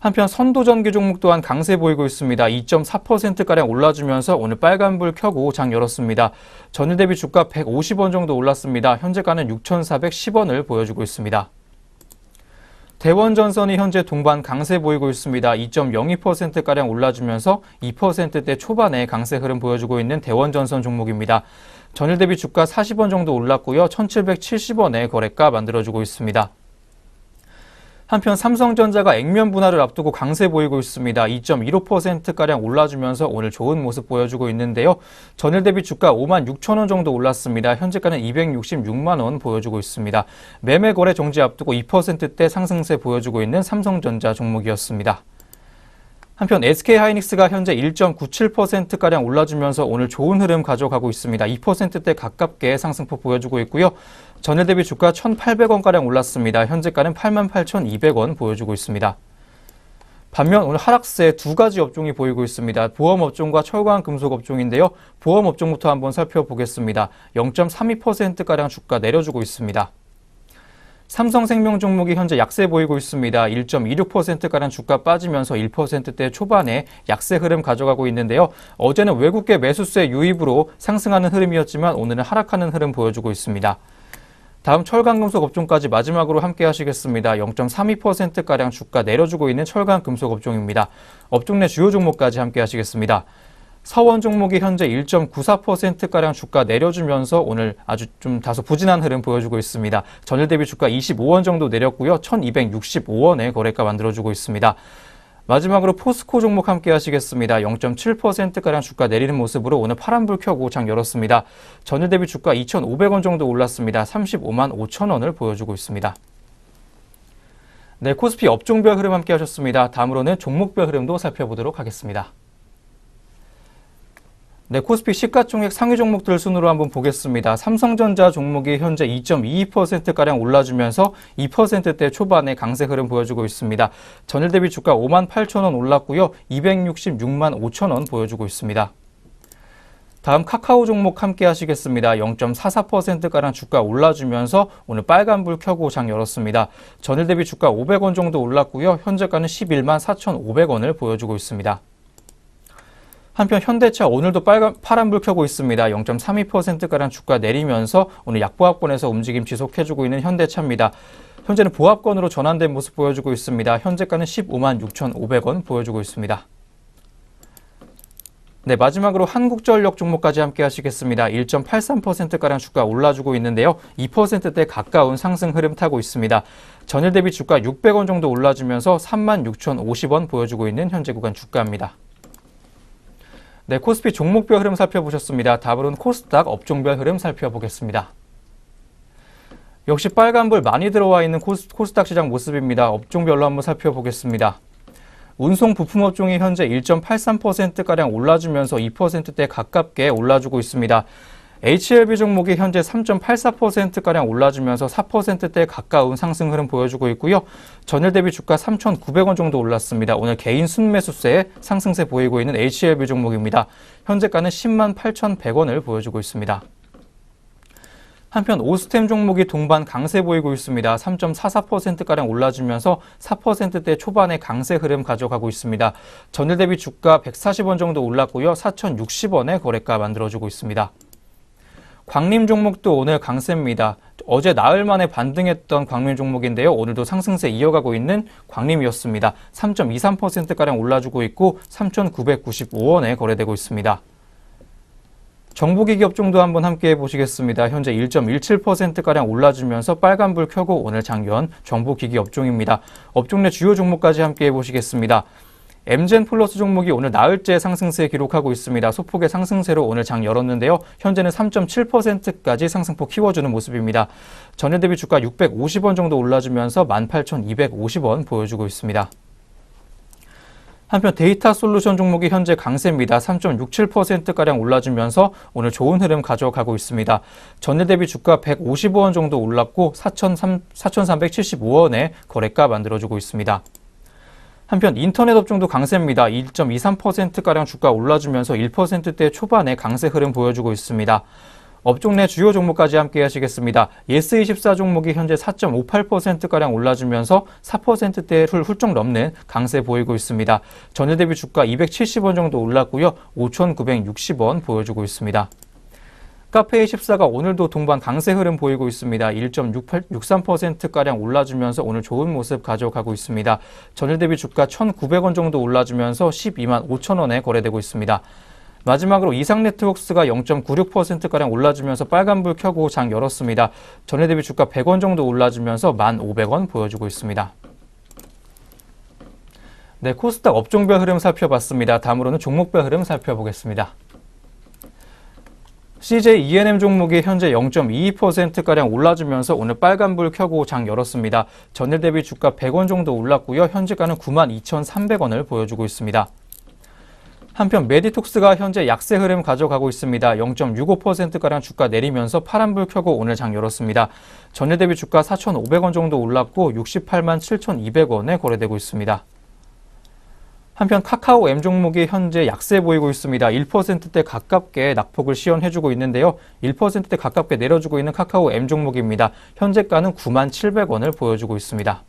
한편 선도전기 종목 또한 강세 보이고 있습니다. 2.4%가량 올라주면서 오늘 빨간불 켜고 장 열었습니다. 전일 대비 주가 150원 정도 올랐습니다. 현재가는 6,410원을 보여주고 있습니다. 대원전선이 현재 동반 강세 보이고 있습니다. 2.02%가량 올라주면서 2%대 초반의 강세 흐름 보여주고 있는 대원전선 종목입니다. 전일 대비 주가 40원 정도 올랐고요. 1,770원의 거래가 만들어주고 있습니다. 한편 삼성전자가 액면 분할을 앞두고 강세 보이고 있습니다. 2.15%가량 올라주면서 오늘 좋은 모습 보여주고 있는데요. 전일 대비 주가 5만 6천 원 정도 올랐습니다. 현재가는 266만 원 보여주고 있습니다. 매매 거래 정지 앞두고 2%대 상승세 보여주고 있는 삼성전자 종목이었습니다. 한편 SK하이닉스가 현재 1.97%가량 올라주면서 오늘 좋은 흐름 가져가고 있습니다. 2%대 가깝게 상승폭 보여주고 있고요. 전일 대비 주가 1,800원가량 올랐습니다. 현재가는 88,200원 보여주고 있습니다. 반면 오늘 하락세 두 가지 업종이 보이고 있습니다. 보험업종과 철강금속업종인데요. 보험업종부터 한번 살펴보겠습니다. 0.32%가량 주가 내려주고 있습니다. 삼성생명 종목이 현재 약세 보이고 있습니다. 1.26%가량 주가 빠지면서 1%대 초반에 약세 흐름 가져가고 있는데요. 어제는 외국계 매수세 유입으로 상승하는 흐름이었지만 오늘은 하락하는 흐름 보여주고 있습니다. 다음 철강금속 업종까지 마지막으로 함께 하시겠습니다. 0.32%가량 주가 내려주고 있는 철강금속 업종입니다. 업종 내 주요 종목까지 함께 하시겠습니다. 서원 종목이 현재 1.94%가량 주가 내려주면서 오늘 아주 좀 다소 부진한 흐름 보여주고 있습니다. 전일 대비 주가 25원 정도 내렸고요. 1,265원의 거래가 만들어주고 있습니다. 마지막으로 포스코 종목 함께 하시겠습니다. 0.7%가량 주가 내리는 모습으로 오늘 파란불 켜고 장 열었습니다. 전일 대비 주가 2,500원 정도 올랐습니다. 35만 5천 원을 보여주고 있습니다. 네, 코스피 업종별 흐름 함께 하셨습니다. 다음으로는 종목별 흐름도 살펴보도록 하겠습니다. 네, 코스피 시가총액 상위 종목들 순으로 한번 보겠습니다. 삼성전자 종목이 현재 2.22%가량 올라주면서 2%대 초반의 강세 흐름 보여주고 있습니다. 전일 대비 주가 5만 8천 원 올랐고요. 266만 5천 원 보여주고 있습니다. 다음 카카오 종목 함께 하시겠습니다. 0.44%가량 주가 올라주면서 오늘 빨간불 켜고 장 열었습니다. 전일 대비 주가 500원 정도 올랐고요. 현재가는 11만 4,500원을 보여주고 있습니다. 한편 현대차 오늘도 파란불 켜고 있습니다. 0.32%가량 주가 내리면서 오늘 약보합권에서 움직임 지속해주고 있는 현대차입니다. 현재는 보합권으로 전환된 모습 보여주고 있습니다. 현재가는 15만 6,500원 보여주고 있습니다. 네, 마지막으로 한국전력 종목까지 함께 하시겠습니다. 1.83%가량 주가 올라주고 있는데요. 2%대 가까운 상승 흐름 타고 있습니다. 전일 대비 주가 600원 정도 올라주면서 3만 6,050원 보여주고 있는 현재 구간 주가입니다. 네, 코스피 종목별 흐름 살펴보셨습니다. 다음으로는 코스닥 업종별 흐름 살펴보겠습니다. 역시 빨간불 많이 들어와 있는 코스닥 시장 모습입니다. 업종별로 한번 살펴보겠습니다. 운송 부품 업종이 현재 1.83%가량 올라주면서 2%대 가깝게 올라주고 있습니다. HLB 종목이 현재 3.84%가량 올라주면서 4%대에 가까운 상승 흐름 보여주고 있고요. 전일 대비 주가 3,900원 정도 올랐습니다. 오늘 개인 순매수세에 상승세 보이고 있는 HLB 종목입니다. 현재가는 10만 8,100원을 보여주고 있습니다. 한편 오스템 종목이 동반 강세 보이고 있습니다. 3.44%가량 올라주면서 4%대 초반의 강세 흐름 가져가고 있습니다. 전일 대비 주가 140원 정도 올랐고요. 4,060원의 거래가 만들어주고 있습니다. 광림 종목도 오늘 강세입니다. 어제 나흘 만에 반등했던 광림 종목인데요. 오늘도 상승세 이어가고 있는 광림이었습니다. 3.23%가량 올라주고 있고 3,995원에 거래되고 있습니다. 정보기기 업종도 한번 함께 해보시겠습니다. 현재 1.17%가량 올라주면서 빨간불 켜고 오늘 장연 정보기기 업종입니다. 업종 내 주요 종목까지 함께 해보시겠습니다. 엠젠 플러스 종목이 오늘 나흘째 상승세 기록하고 있습니다. 소폭의 상승세로 오늘 장 열었는데요. 현재는 3.7%까지 상승폭 키워주는 모습입니다. 전일 대비 주가 650원 정도 올라주면서 18,250원 보여주고 있습니다. 한편 데이터 솔루션 종목이 현재 강세입니다. 3.67%가량 올라주면서 오늘 좋은 흐름 가져가고 있습니다. 전일 대비 주가 155원 정도 올랐고 4,375원에 거래가 만들어주고 있습니다. 한편 인터넷 업종도 강세입니다. 1.23%가량 주가 올라주면서 1%대 초반의 강세 흐름 보여주고 있습니다. 업종 내 주요 종목까지 함께 하시겠습니다. 예스24 종목이 현재 4.58%가량 올라주면서 4%대를 훌쩍 넘는 강세 보이고 있습니다. 전일 대비 주가 270원 정도 올랐고요. 5,960원 보여주고 있습니다. 카페24가 오늘도 동반 강세 흐름 보이고 있습니다. 1.63%가량 올라주면서 오늘 좋은 모습 가져가고 있습니다. 전일 대비 주가 1,900원 정도 올라주면서 12만 5천원에 거래되고 있습니다. 마지막으로 이상네트웍스가 0.96%가량 올라주면서 빨간불 켜고 장 열었습니다. 전일 대비 주가 100원 정도 올라주면서 1,500원 보여주고 있습니다. 네, 코스닥 업종별 흐름 살펴봤습니다. 다음으로는 종목별 흐름 살펴보겠습니다. CJ ENM 종목이 현재 0.22%가량 올라주면서 오늘 빨간불 켜고 장 열었습니다. 전일 대비 주가 100원 정도 올랐고요. 현재가는 92,300원을 보여주고 있습니다. 한편 메디톡스가 현재 약세 흐름 가져가고 있습니다. 0.65%가량 주가 내리면서 파란불 켜고 오늘 장 열었습니다. 전일 대비 주가 4,500원 정도 올랐고 68만 7,200원에 거래되고 있습니다. 한편 카카오 M 종목이 현재 약세 보이고 있습니다. 1%대 가깝게 낙폭을 시연해주고 있는데요. 1%대 가깝게 내려주고 있는 카카오 M 종목입니다. 현재가는 9만 700원을 보여주고 있습니다.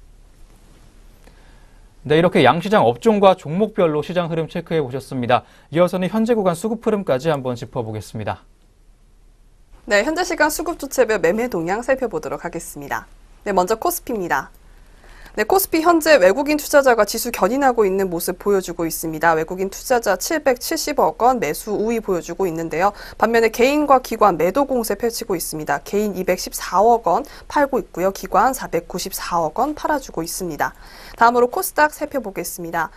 네, 이렇게 양시장 업종과 종목별로 시장 흐름 체크해 보셨습니다. 이어서는 현재 구간 수급 흐름까지 한번 짚어보겠습니다. 네, 현재 시간 수급 주체별 매매 동향 살펴보도록 하겠습니다. 네, 먼저 코스피입니다. 네, 코스피 현재 외국인 투자자가 지수 견인하고 있는 모습 보여주고 있습니다. 외국인 투자자 770억 원 매수 우위 보여주고 있는데요. 반면에 개인과 기관 매도 공세 펼치고 있습니다. 개인 214억 원 팔고 있고요. 기관 494억 원 팔아주고 있습니다. 다음으로 코스닥 살펴보겠습니다.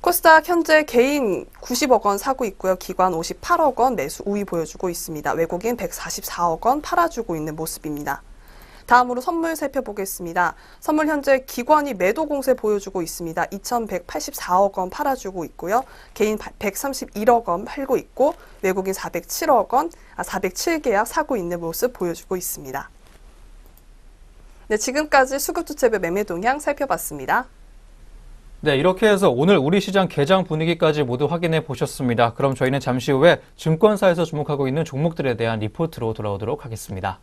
코스닥 현재 개인 90억 원 사고 있고요. 기관 58억 원 매수 우위 보여주고 있습니다. 외국인 144억 원 팔아주고 있는 모습입니다. 다음으로 선물 살펴보겠습니다. 선물 현재 기관이 매도 공세 보여주고 있습니다. 2,184억 원 팔아주고 있고요. 개인 131억 원 팔고 있고 외국인 407계약 사고 있는 모습 보여주고 있습니다. 네, 지금까지 수급주체별 매매 동향 살펴봤습니다. 네, 이렇게 해서 오늘 우리 시장 개장 분위기까지 모두 확인해 보셨습니다. 그럼 저희는 잠시 후에 증권사에서 주목하고 있는 종목들에 대한 리포트로 돌아오도록 하겠습니다.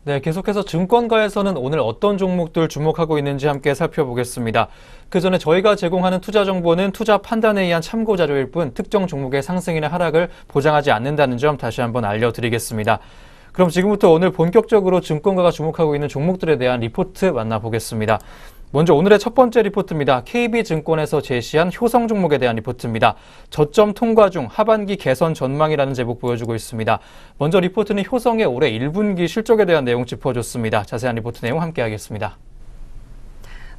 네, 계속해서 증권가에서는 오늘 어떤 종목들 주목하고 있는지 함께 살펴보겠습니다. 그 전에 저희가 제공하는 투자 정보는 투자 판단에 의한 참고 자료일 뿐 특정 종목의 상승이나 하락을 보장하지 않는다는 점 다시 한번 알려드리겠습니다. 그럼 지금부터 오늘 본격적으로 증권가가 주목하고 있는 종목들에 대한 리포트 만나보겠습니다. 먼저 오늘의 첫 번째 리포트입니다. KB증권에서 제시한 효성 종목에 대한 리포트입니다. 저점 통과 중 하반기 개선 전망이라는 제목 보여주고 있습니다. 먼저 리포트는 효성의 올해 1분기 실적에 대한 내용 짚어줬습니다. 자세한 리포트 내용 함께 하겠습니다.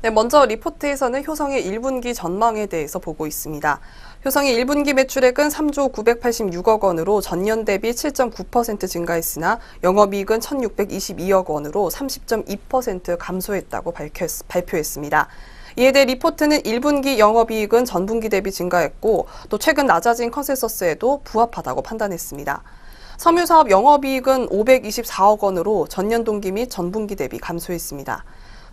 네, 먼저 리포트에서는 효성의 1분기 전망에 대해서 보고 있습니다. 효성의 1분기 매출액은 3조 986억 원으로 전년 대비 7.9% 증가했으나 영업이익은 1,622억 원으로 30.2% 감소했다고 발표했습니다. 이에 대해 리포트는 1분기 영업이익은 전분기 대비 증가했고 또 최근 낮아진 컨센서스에도 부합하다고 판단했습니다. 섬유사업 영업이익은 524억 원으로 전년 동기 및 전분기 대비 감소했습니다.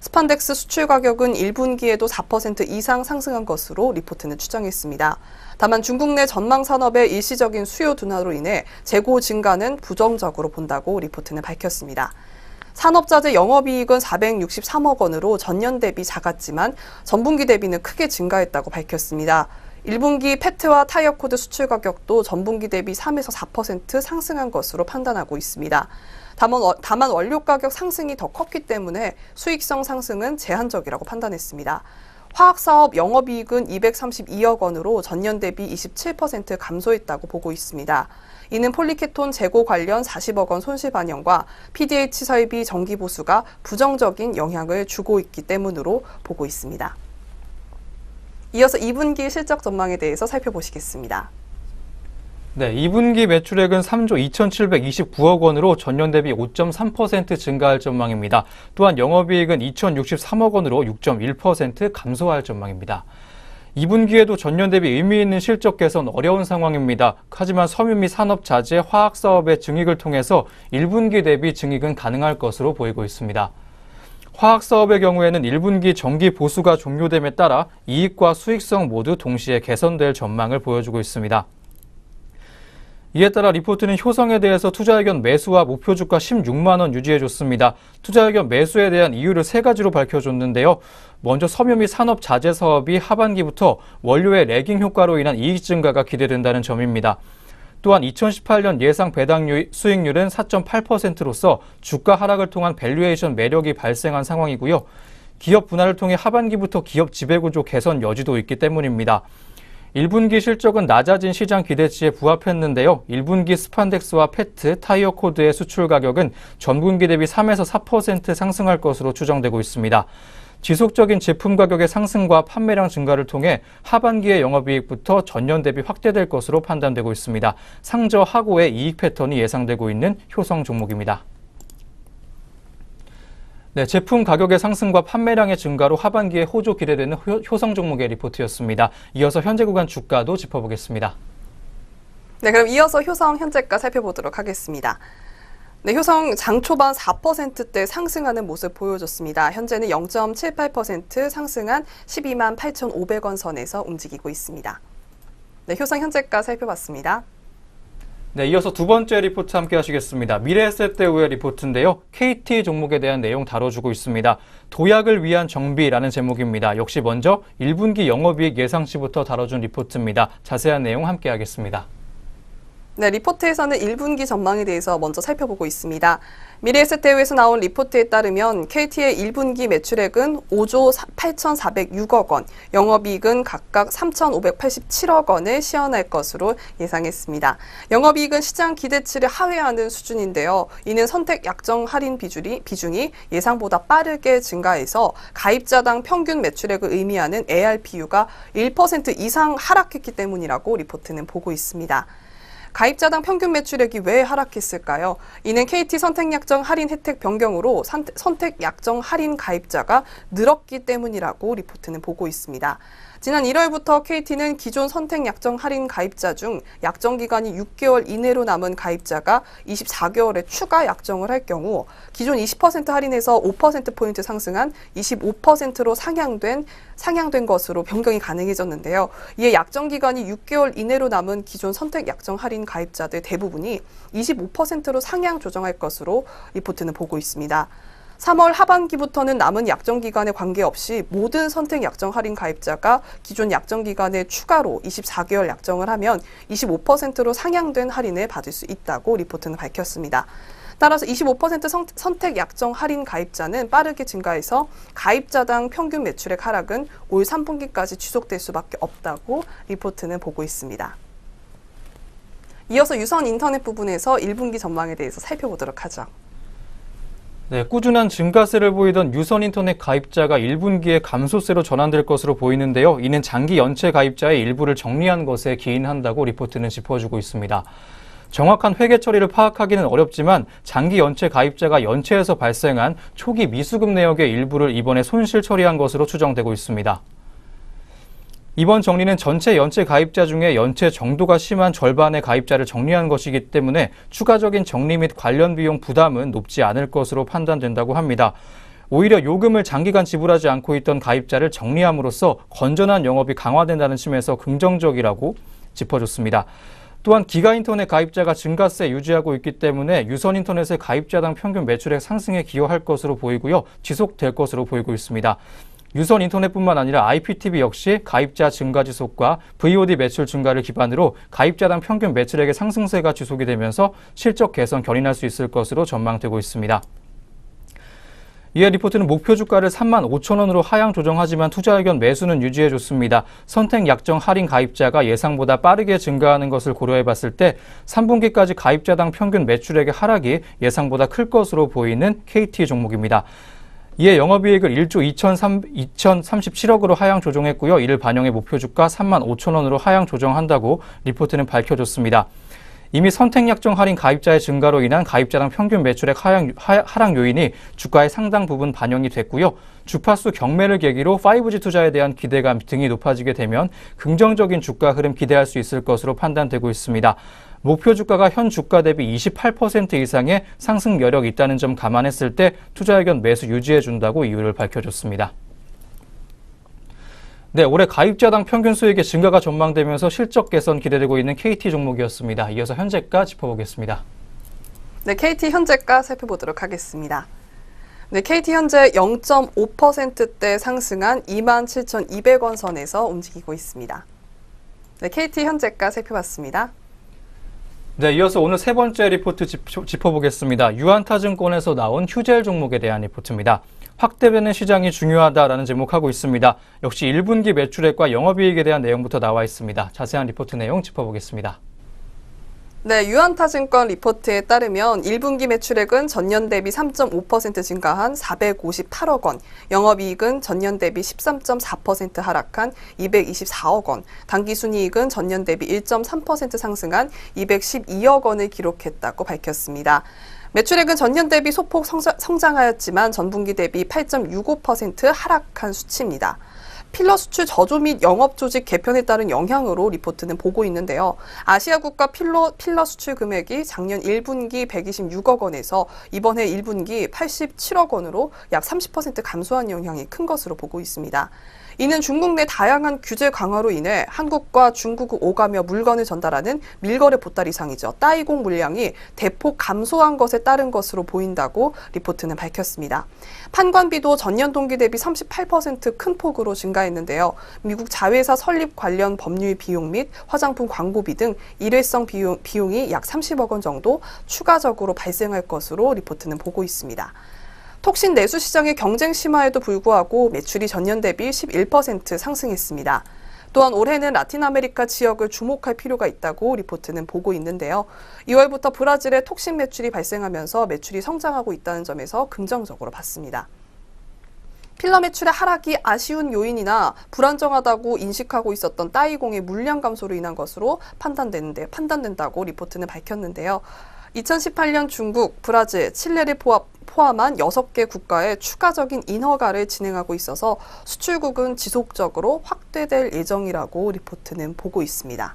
스판덱스 수출 가격은 1분기에도 4% 이상 상승한 것으로 리포트는 추정했습니다. 다만 중국 내 전망 산업의 일시적인 수요 둔화로 인해 재고 증가는 부정적으로 본다고 리포트는 밝혔습니다. 산업자재 영업이익은 463억 원으로 전년 대비 작았지만 전분기 대비는 크게 증가했다고 밝혔습니다. 1분기 페트와 타이어 코드 수출 가격도 전분기 대비 3에서 4% 상승한 것으로 판단하고 있습니다. 다만 원료 가격 상승이 더 컸기 때문에 수익성 상승은 제한적이라고 판단했습니다. 화학사업 영업이익은 232억 원으로 전년 대비 27% 감소했다고 보고 있습니다. 이는 폴리케톤 재고 관련 40억 원 손실 반영과 PDH 설비 정기 보수가 부정적인 영향을 주고 있기 때문으로 보고 있습니다. 이어서 2분기 실적 전망에 대해서 살펴보시겠습니다. 네, 2분기 매출액은 3조 2,729억 원으로 전년 대비 5.3% 증가할 전망입니다. 또한 영업이익은 2,063억 원으로 6.1% 감소할 전망입니다. 2분기에도 전년 대비 의미 있는 실적 개선 어려운 상황입니다. 하지만 섬유 및 산업자재, 화학사업의 증익을 통해서 1분기 대비 증익은 가능할 것으로 보이고 있습니다. 화학사업의 경우에는 1분기 정기 보수가 종료됨에 따라 이익과 수익성 모두 동시에 개선될 전망을 보여주고 있습니다. 이에 따라 리포트는 효성에 대해서 투자 의견 매수와 목표 주가 16만 원 유지해줬습니다. 투자 의견 매수에 대한 이유를 세 가지로 밝혀줬는데요. 먼저 섬유 및 산업 자재 사업이 하반기부터 원료의 레깅 효과로 인한 이익 증가가 기대된다는 점입니다. 또한 2018년 예상 배당 수익률은 4.8%로서 주가 하락을 통한 밸류에이션 매력이 발생한 상황이고요. 기업 분할을 통해 하반기부터 기업 지배구조 개선 여지도 있기 때문입니다. 1분기 실적은 낮아진 시장 기대치에 부합했는데요. 1분기 스판덱스와 페트, 타이어 코드의 수출 가격은 전분기 대비 3에서 4% 상승할 것으로 추정되고 있습니다. 지속적인 제품 가격의 상승과 판매량 증가를 통해 하반기의 영업이익부터 전년 대비 확대될 것으로 판단되고 있습니다. 상저하고의 이익 패턴이 예상되고 있는 효성 종목입니다. 네, 제품 가격의 상승과 판매량의 증가로 하반기에 호조 기대되는 효성 종목의 리포트였습니다. 이어서 현재 구간 주가도 짚어보겠습니다. 네, 그럼 이어서 효성 현재가 살펴보도록 하겠습니다. 네, 효성 장 초반 4%대 상승하는 모습 보여줬습니다. 현재는 0.78% 상승한 12만 8,500원 선에서 움직이고 있습니다. 네, 효성 현재가 살펴봤습니다. 네, 이어서 두 번째 리포트 함께 하시겠습니다. 미래에셋대우의 리포트인데요. KT 종목에 대한 내용 다뤄주고 있습니다. 도약을 위한 정비라는 제목입니다. 역시 먼저 1분기 영업이익 예상치부터 다뤄준 리포트입니다. 자세한 내용 함께 하겠습니다. 네, 리포트에서는 1분기 전망에 대해서 먼저 살펴보고 있습니다. 미래에셋대우에서 나온 리포트에 따르면 KT의 1분기 매출액은 5조 8,406억 원, 영업이익은 각각 3,587억 원을 시현할 것으로 예상했습니다. 영업이익은 시장 기대치를 하회하는 수준인데요. 이는 선택 약정 할인 비중이 예상보다 빠르게 증가해서 가입자당 평균 매출액을 의미하는 ARPU가 1% 이상 하락했기 때문이라고 리포트는 보고 있습니다. 가입자당 평균 매출액이 왜 하락했을까요? 이는 KT 선택약정 할인 혜택 변경으로 선택약정 할인 가입자가 늘었기 때문이라고 리포트는 보고 있습니다. 지난 1월부터 KT는 기존 선택 약정 할인 가입자 중 약정 기간이 6개월 이내로 남은 가입자가 24개월에 추가 약정을 할 경우 기존 20% 할인에서 5%포인트 상승한 25%로 상향된 것으로 변경이 가능해졌는데요. 이에 약정 기간이 6개월 이내로 남은 기존 선택 약정 할인 가입자들 대부분이 25%로 상향 조정할 것으로 리포트는 보고 있습니다. 3월 하반기부터는 남은 약정 기간에 관계없이 모든 선택 약정 할인 가입자가 기존 약정 기간에 추가로 24개월 약정을 하면 25%로 상향된 할인을 받을 수 있다고 리포트는 밝혔습니다. 따라서 25% 선택 약정 할인 가입자는 빠르게 증가해서 가입자당 평균 매출액 하락은 올 3분기까지 지속될 수밖에 없다고 리포트는 보고 있습니다. 이어서 유선 인터넷 부분에서 1분기 전망에 대해서 살펴보도록 하죠. 네, 꾸준한 증가세를 보이던 유선 인터넷 가입자가 1분기에 감소세로 전환될 것으로 보이는데요. 이는 장기 연체 가입자의 일부를 정리한 것에 기인한다고 리포트는 짚어주고 있습니다. 정확한 회계 처리를 파악하기는 어렵지만 장기 연체 가입자가 연체에서 발생한 초기 미수급 내역의 일부를 이번에 손실 처리한 것으로 추정되고 있습니다. 이번 정리는 전체 연체 가입자 중에 연체 정도가 심한 절반의 가입자를 정리한 것이기 때문에 추가적인 정리 및 관련 비용 부담은 높지 않을 것으로 판단된다고 합니다. 오히려 요금을 장기간 지불하지 않고 있던 가입자를 정리함으로써 건전한 영업이 강화된다는 측면에서 긍정적이라고 짚어줬습니다. 또한 기가인터넷 가입자가 증가세 유지하고 있기 때문에 유선 인터넷의 가입자당 평균 매출액 상승에 기여할 것으로 보이고요. 지속될 것으로 보이고 있습니다. 유선 인터넷뿐만 아니라 IPTV 역시 가입자 증가 지속과 VOD 매출 증가를 기반으로 가입자당 평균 매출액의 상승세가 지속이 되면서 실적 개선 견인할 수 있을 것으로 전망되고 있습니다. 이에 리포트는 목표 주가를 35,000원으로 하향 조정하지만 투자 의견 매수는 유지해줬습니다. 선택 약정 할인 가입자가 예상보다 빠르게 증가하는 것을 고려해봤을 때 3분기까지 가입자당 평균 매출액의 하락이 예상보다 클 것으로 보이는 KT 종목입니다. 이에 영업이익을 1조 2,037억으로 하향 조정했고요. 이를 반영해 목표 주가 35,000원으로 하향 조정한다고 리포트는 밝혀줬습니다. 이미 선택 약정 할인 가입자의 증가로 인한 가입자당 평균 매출액 하락 요인이 주가의 상당 부분 반영이 됐고요. 주파수 경매를 계기로 5G 투자에 대한 기대감 등이 높아지게 되면 긍정적인 주가 흐름 기대할 수 있을 것으로 판단되고 있습니다. 목표 주가가 현 주가 대비 28% 이상의 상승 여력이 있다는 점 감안했을 때 투자 의견 매수 유지해준다고 이유를 밝혀줬습니다. 네, 올해 가입자당 평균 수익의 증가가 전망되면서 실적 개선 기대되고 있는 KT 종목이었습니다. 이어서 현재가 짚어보겠습니다. 네, KT 현재가 살펴보도록 하겠습니다. 네, KT 현재 0.5%대 상승한 27,200원 선에서 움직이고 있습니다. 네, KT 현재가 살펴봤습니다. 네, 이어서 오늘 세 번째 리포트 짚어보겠습니다. 유한타증권에서 나온 휴젤 종목에 대한 리포트입니다. 확대되는 시장이 중요하다라는 제목하고 있습니다. 역시 1분기 매출액과 영업이익에 대한 내용부터 나와 있습니다. 자세한 리포트 내용 짚어보겠습니다. 네, 유한타증권 리포트에 따르면 1분기 매출액은 전년 대비 3.5% 증가한 458억 원, 영업이익은 전년 대비 13.4% 하락한 224억 원, 당기순이익은 전년 대비 1.3% 상승한 212억 원을 기록했다고 밝혔습니다. 매출액은 전년 대비 소폭 성장하였지만 전분기 대비 8.65% 하락한 수치입니다. 필러 수출 저조 및 영업 조직 개편에 따른 영향으로 리포트는 보고 있는데요. 아시아 국가 필러 수출 금액이 작년 1분기 126억 원에서 이번 해 1분기 87억 원으로 약 30% 감소한 영향이 큰 것으로 보고 있습니다. 이는 중국 내 다양한 규제 강화로 인해 한국과 중국을 오가며 물건을 전달하는 밀거래 보따리상이죠. 따이공 물량이 대폭 감소한 것에 따른 것으로 보인다고 리포트는 밝혔습니다. 판관비도 전년 동기 대비 38% 큰 폭으로 증가했는데요. 미국 자회사 설립 관련 법률 비용 및 화장품 광고비 등 일회성 비용이 약 30억 원 정도 추가적으로 발생할 것으로 리포트는 보고 있습니다. 톡신 내수 시장의 경쟁 심화에도 불구하고 매출이 전년 대비 11% 상승했습니다. 또한 올해는 라틴 아메리카 지역을 주목할 필요가 있다고 리포트는 보고 있는데요. 2월부터 브라질의 톡신 매출이 발생하면서 매출이 성장하고 있다는 점에서 긍정적으로 봤습니다. 필러 매출의 하락이 아쉬운 요인이나 불안정하다고 인식하고 있었던 따이공의 물량 감소로 인한 것으로 판단된다고 리포트는 밝혔는데요. 2018년 중국, 브라질, 칠레를 포함한 6개 국가에 추가적인 인허가를 진행하고 있어서 수출국은 지속적으로 확대될 예정이라고 리포트는 보고 있습니다.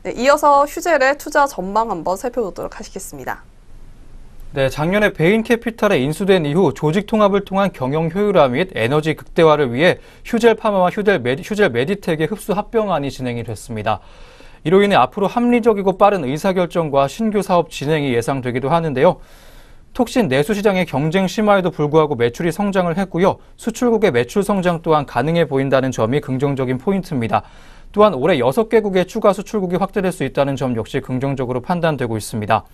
네, 이어서 휴젤의 투자 전망 한번 살펴보도록 하시겠습니다. 네, 작년에 베인캐피탈에 인수된 이후 조직 통합을 통한 경영 효율화 및 에너지 극대화를 위해 휴젤 파마와 휴젤 메디텍의 흡수 합병안이 진행이 됐습니다. 이로 인해 앞으로 합리적이고 빠른 의사결정과 신규 사업 진행이 예상되기도 하는데요. 톡신 내수 시장의 경쟁 심화에도 불구하고 매출이 성장을 했고요. 수출국의 매출 성장 또한 가능해 보인다는 점이 긍정적인 포인트입니다. 또한 올해 6개국의 추가 수출국이 확대될 수 있다는 점 역시 긍정적으로 판단되고 있습니다.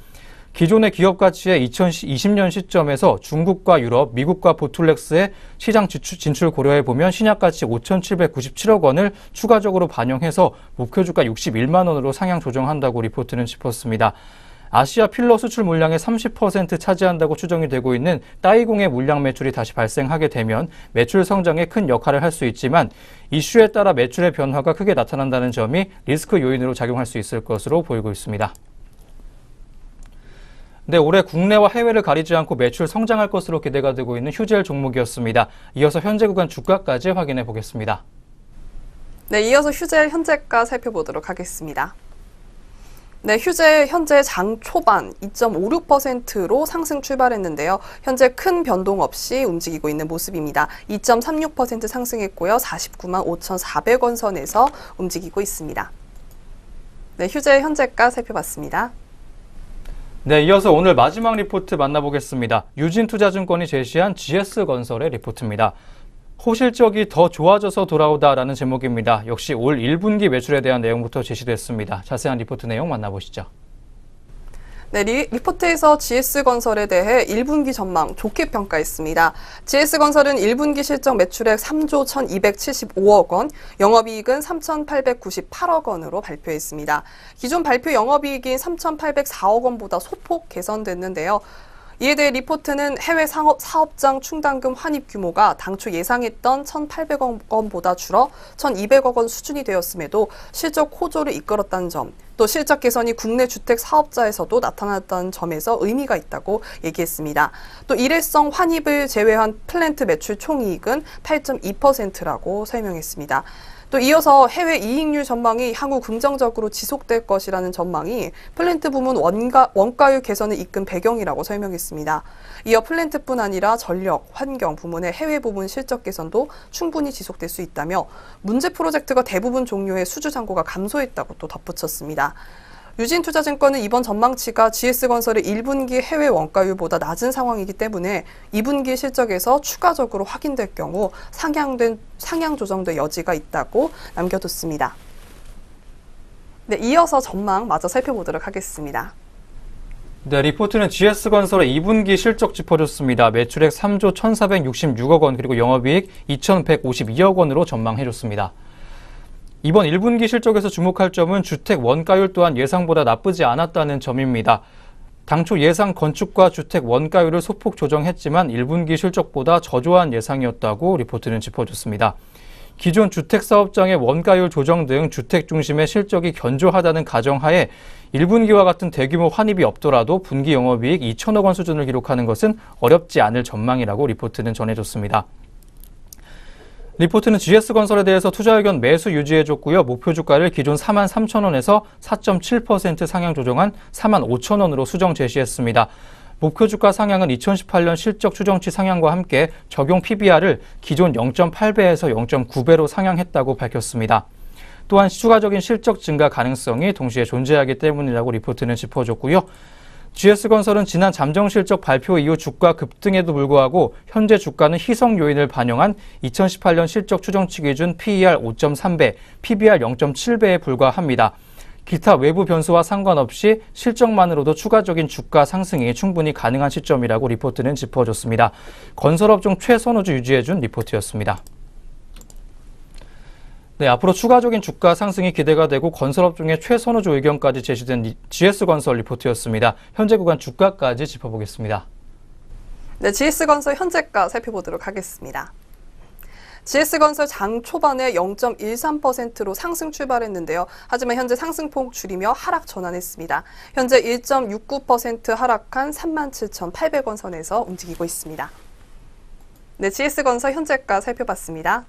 기존의 기업 가치의 2020년 시점에서 중국과 유럽, 미국과 보툴렉스의 시장 진출 고려해 보면 신약 가치 5,797억 원을 추가적으로 반영해서 목표 주가 61만 원으로 상향 조정한다고 리포트는 짚었습니다. 아시아 필러 수출 물량의 30% 차지한다고 추정이 되고 있는 따이공의 물량 매출이 다시 발생하게 되면 매출 성장에 큰 역할을 할 수 있지만 이슈에 따라 매출의 변화가 크게 나타난다는 점이 리스크 요인으로 작용할 수 있을 것으로 보이고 있습니다. 네, 올해 국내와 해외를 가리지 않고 매출 성장할 것으로 기대가 되고 있는 휴젤 종목이었습니다. 이어서 현재 구간 주가까지 확인해 보겠습니다. 네, 이어서 휴젤 현재가 살펴보도록 하겠습니다. 네, 휴젤 현재 장 초반 2.56%로 상승 출발했는데요. 현재 큰 변동 없이 움직이고 있는 모습입니다. 2.36% 상승했고요. 49만 5,400원 선에서 움직이고 있습니다. 네, 휴젤 현재가 살펴봤습니다. 네, 이어서 오늘 마지막 리포트 만나보겠습니다. 유진투자증권이 제시한 GS건설의 리포트입니다. 호실적이 더 좋아져서 돌아오다라는 제목입니다. 역시 올 1분기 매출에 대한 내용부터 제시됐습니다. 자세한 리포트 내용 만나보시죠. 네, 리포트에서 GS건설에 대해 1분기 전망 좋게 평가했습니다. GS건설은 1분기 실적 매출액 3조 1,275억 원, 영업이익은 3,898억 원으로 발표했습니다. 기존 발표 영업이익인 3,804억 원보다 소폭 개선됐는데요. 이에 대해 리포트는 해외 사업장 충당금 환입 규모가 당초 예상했던 1,800억 원보다 줄어 1,200억 원 수준이 되었음에도 실적 호조를 이끌었다는 점, 또 실적 개선이 국내 주택 사업자에서도 나타났다는 점에서 의미가 있다고 얘기했습니다. 또 일회성 환입을 제외한 플랜트 매출 총이익은 8.2%라고 설명했습니다. 또 이어서 해외 이익률 전망이 향후 긍정적으로 지속될 것이라는 전망이 플랜트 부문 원가율 개선을 이끈 배경이라고 설명했습니다. 이어 플랜트뿐 아니라 전력, 환경 부문의 해외 부문 실적 개선도 충분히 지속될 수 있다며 문제 프로젝트가 대부분 종료해 수주 잔고가 감소했다고 또 덧붙였습니다. 유진투자증권은 이번 전망치가 GS건설의 1분기 해외 원가율보다 낮은 상황이기 때문에 2분기 실적에서 추가적으로 확인될 경우 상향 조정될 여지가 있다고 남겨뒀습니다. 네, 이어서 전망 마저 살펴보도록 하겠습니다. 네, 리포트는 GS건설의 2분기 실적 짚어줬습니다. 매출액 3조 1,466억 원 그리고 영업이익 2,152억 원으로 전망해줬습니다. 이번 1분기 실적에서 주목할 점은 주택 원가율 또한 예상보다 나쁘지 않았다는 점입니다. 당초 예상 건축과 주택 원가율을 소폭 조정했지만 1분기 실적보다 저조한 예상이었다고 리포트는 짚어줬습니다. 기존 주택사업장의 원가율 조정 등 주택 중심의 실적이 견조하다는 가정하에 1분기와 같은 대규모 환입이 없더라도 분기 영업이익 2천억 원 수준을 기록하는 것은 어렵지 않을 전망이라고 리포트는 전해줬습니다. 리포트는 GS건설에 대해서 투자 의견 매수 유지해줬고요. 목표 주가를 기존 43,000원에서 4.7% 상향 조정한 45,000원으로 수정 제시했습니다. 목표 주가 상향은 2018년 실적 추정치 상향과 함께 적용 PBR을 기존 0.8배에서 0.9배로 상향했다고 밝혔습니다. 또한 추가적인 실적 증가 가능성이 동시에 존재하기 때문이라고 리포트는 짚어줬고요. GS건설은 지난 잠정실적 발표 이후 주가 급등에도 불구하고 현재 주가는 희석 요인을 반영한 2018년 실적 추정치 기준 PER 5.3배, PBR 0.7배에 불과합니다. 기타 외부 변수와 상관없이 실적만으로도 추가적인 주가 상승이 충분히 가능한 시점이라고 리포트는 짚어줬습니다. 건설업종 최선호주 유지해준 리포트였습니다. 네, 앞으로 추가적인 주가 상승이 기대가 되고 건설업종의 최선호주 의견까지 제시된 GS건설 리포트였습니다. 현재 구간 주가까지 짚어보겠습니다. 네, GS건설 현재가 살펴보도록 하겠습니다. GS건설 장 초반에 0.13%로 상승 출발했는데요. 하지만 현재 상승폭 줄이며 하락 전환했습니다. 현재 1.69% 하락한 37,800원 선에서 움직이고 있습니다. 네, GS건설 현재가 살펴봤습니다.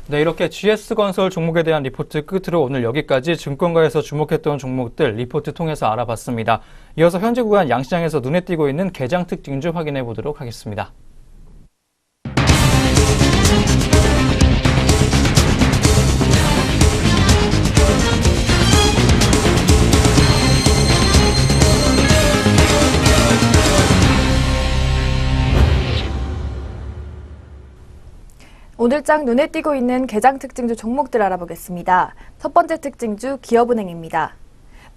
네, 이렇게 GS건설 종목에 대한 리포트 끝으로 오늘 여기까지 증권가에서 주목했던 종목들 리포트 통해서 알아봤습니다. 이어서 현재 구간 양시장에서 눈에 띄고 있는 개장 특징 좀 확인해 보도록 하겠습니다. 오늘장 눈에 띄고 있는 개장 특징주 종목들 알아보겠습니다. 첫 번째 특징주 기업은행입니다.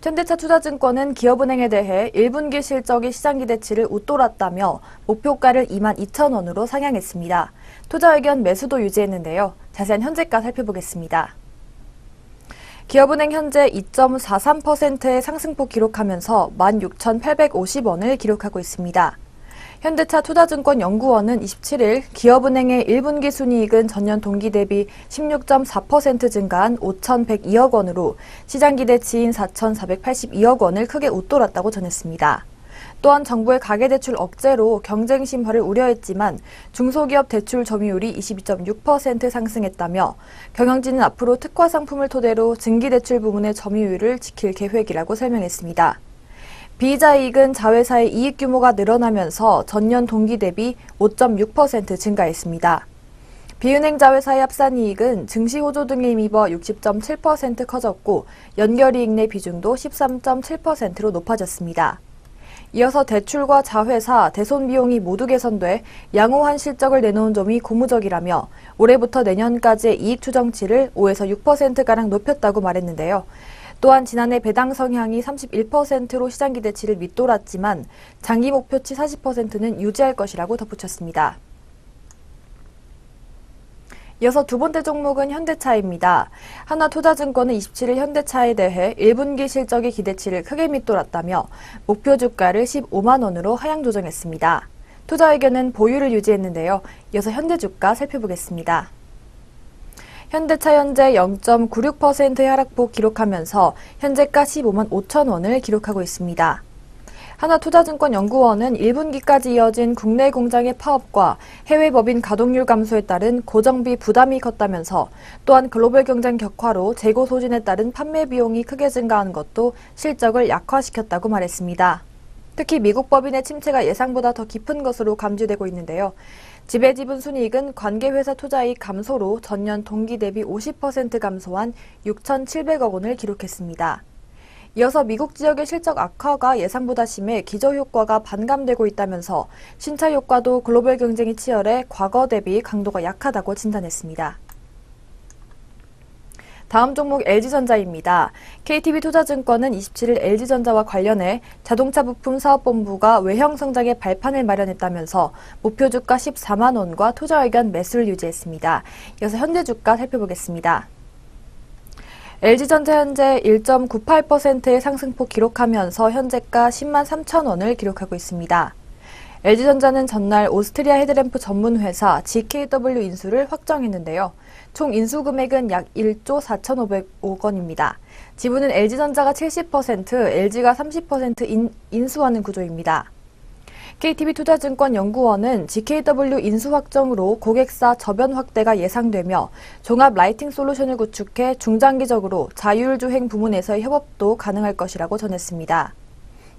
현대차 투자증권은 기업은행에 대해 1분기 실적이 시장 기대치를 웃돌았다며 목표가를 22,000원으로 상향했습니다. 투자 의견 매수도 유지했는데요. 자세한 현재가 살펴보겠습니다. 기업은행 현재 2.43%의 상승폭 기록하면서 16,850원을 기록하고 있습니다. 현대차 투자증권 연구원은 27일 기업은행의 1분기 순이익은 전년 동기 대비 16.4% 증가한 5,102억 원으로 시장 기대치인 4,482억 원을 크게 웃돌았다고 전했습니다. 또한 정부의 가계대출 억제로 경쟁 심화를 우려했지만 중소기업 대출 점유율이 22.6% 상승했다며 경영진은 앞으로 특화 상품을 토대로 증기대출 부문의 점유율을 지킬 계획이라고 설명했습니다. 비이자이익은 자회사의 이익 규모가 늘어나면서 전년 동기 대비 5.6% 증가했습니다. 비은행 자회사의 합산이익은 증시 호조 등에 힘입어 60.7% 커졌고 연결이익 내 비중도 13.7%로 높아졌습니다. 이어서 대출과 자회사, 대손 비용이 모두 개선돼 양호한 실적을 내놓은 점이 고무적이라며 올해부터 내년까지의 이익 추정치를 5에서 6%가량 높였다고 말했는데요. 또한 지난해 배당 성향이 31%로 시장 기대치를 밑돌았지만 장기 목표치 40%는 유지할 것이라고 덧붙였습니다. 이어서 두 번째 종목은 현대차입니다. 하나투자증권은 27일 현대차에 대해 1분기 실적의 기대치를 크게 밑돌았다며 목표 주가를 15만 원으로 하향 조정했습니다. 투자 의견은 보유를 유지했는데요. 이어서 현대 주가 살펴보겠습니다. 현대차 현재 0.96%의 하락폭 기록하면서 현재가 15만 5천 원을 기록하고 있습니다. 하나투자증권 연구원은 1분기까지 이어진 국내 공장의 파업과 해외 법인 가동률 감소에 따른 고정비 부담이 컸다면서 또한 글로벌 경쟁 격화로 재고 소진에 따른 판매 비용이 크게 증가한 것도 실적을 약화시켰다고 말했습니다. 특히 미국 법인의 침체가 예상보다 더 깊은 것으로 감지되고 있는데요. 지배지분 순이익은 관계회사 투자이익 감소로 전년 동기 대비 50% 감소한 6,700억 원을 기록했습니다. 이어서 미국 지역의 실적 악화가 예상보다 심해 기저효과가 반감되고 있다면서 신차 효과도 글로벌 경쟁이 치열해 과거 대비 강도가 약하다고 진단했습니다. 다음 종목 LG전자입니다. KTB투자증권은 27일 LG전자와 관련해 자동차 부품 사업본부가 외형 성장의 발판을 마련했다면서 목표 주가 14만 원과 투자 의견 매수를 유지했습니다. 이어서 현재 주가 살펴보겠습니다. LG전자 현재 1.98%의 상승폭 기록하면서 현재가 10만 3천 원을 기록하고 있습니다. LG전자는 전날 오스트리아 헤드램프 전문 회사 GKW 인수를 확정했는데요. 총 인수 금액은 약 1조 4,500억 원입니다. 지분은 LG전자가 70%, LG가 30% 인수하는 구조입니다. KTB투자증권 연구원은 GKW 인수 확정으로 고객사 저변 확대가 예상되며 종합 라이팅 솔루션을 구축해 중장기적으로 자율주행 부문에서의 협업도 가능할 것이라고 전했습니다.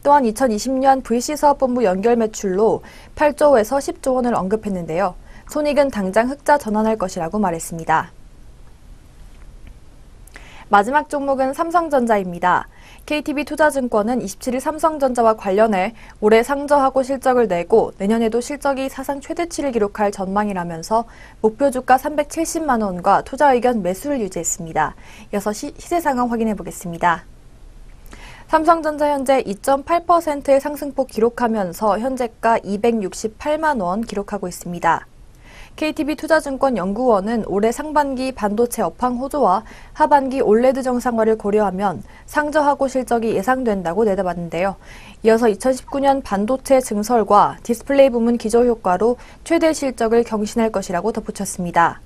또한 2020년 VC사업본부 연결 매출로 8조에서 10조 원을 언급했는데요. 손익은 당장 흑자 전환할 것이라고 말했습니다. 마지막 종목은 삼성전자입니다. KTB투자증권은 27일 삼성전자와 관련해 올해 상저하고 실적을 내고 내년에도 실적이 사상 최대치를 기록할 전망이라면서 목표 주가 370만 원과 투자 의견 매수를 유지했습니다. 이어서 시세 상황 확인해 보겠습니다. 삼성전자 현재 2.8%의 상승폭 기록하면서 현재가 268만 원 기록하고 있습니다. KTB투자증권 연구원은 올해 상반기 반도체 업황 호조와 하반기 올레드 정상화를 고려하면 상저하고 실적이 예상된다고 내다봤는데요. 이어서 2019년 반도체 증설과 디스플레이 부문 기저 효과로 최대 실적을 경신할 것이라고 덧붙였습니다.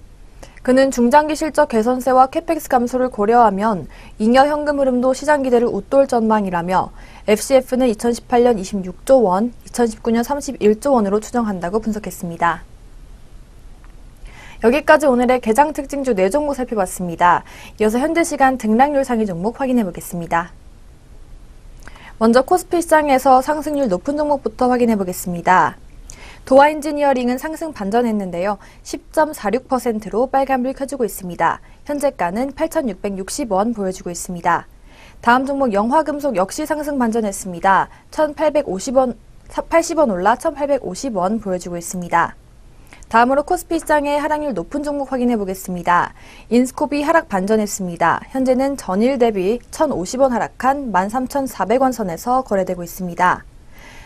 그는 중장기 실적 개선세와 캐펙스 감소를 고려하면 잉여 현금 흐름도 시장 기대를 웃돌 전망이라며 FCF는 2018년 26조 원, 2019년 31조 원으로 추정한다고 분석했습니다. 여기까지 오늘의 개장 특징주 4종목 살펴봤습니다. 이어서 현재 시간 등락률 상위 종목 확인해 보겠습니다. 먼저 코스피 시장에서 상승률 높은 종목부터 확인해 보겠습니다. 도화 엔지니어링은 상승 반전했는데요. 10.46%로 빨간불 켜주고 있습니다. 현재가는 8,660원 보여주고 있습니다. 다음 종목 영화금속 역시 상승 반전했습니다. 80원 올라 1,850원 보여주고 있습니다. 다음으로 코스피 시장의 하락률 높은 종목 확인해 보겠습니다. 인스코비 하락 반전했습니다. 현재는 전일 대비 1,050원 하락한 13,400원 선에서 거래되고 있습니다.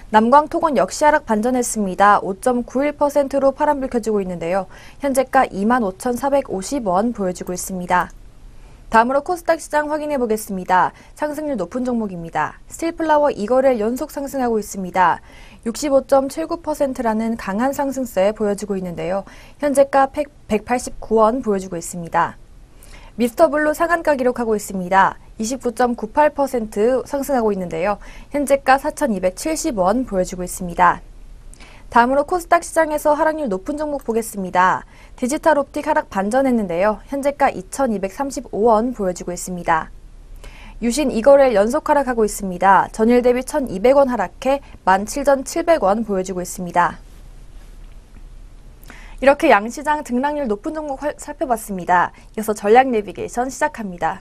남광토건 역시 하락 반전했습니다. 5.91%로 파란불 켜지고 있는데요. 현재가 25,450원 보여주고 있습니다. 다음으로 코스닥 시장 확인해 보겠습니다. 상승률 높은 종목입니다. 스틸플라워 2거래일 연속 상승하고 있습니다. 65.79%라는 강한 상승세 보여주고 있는데요. 현재가 189원 보여주고 있습니다. 미스터블루 상한가 기록하고 있습니다. 29.98% 상승하고 있는데요. 현재가 4,270원 보여주고 있습니다. 다음으로 코스닥 시장에서 하락률 높은 종목 보겠습니다. 디지털 옵틱 하락 반전했는데요. 현재가 2,235원 보여주고 있습니다. 유신 2거래일 연속 하락하고 있습니다. 전일 대비 1,200원 하락해 17,700원 보여주고 있습니다. 이렇게 양시장 등락률 높은 종목 살펴봤습니다. 이어서 전략 내비게이션 시작합니다.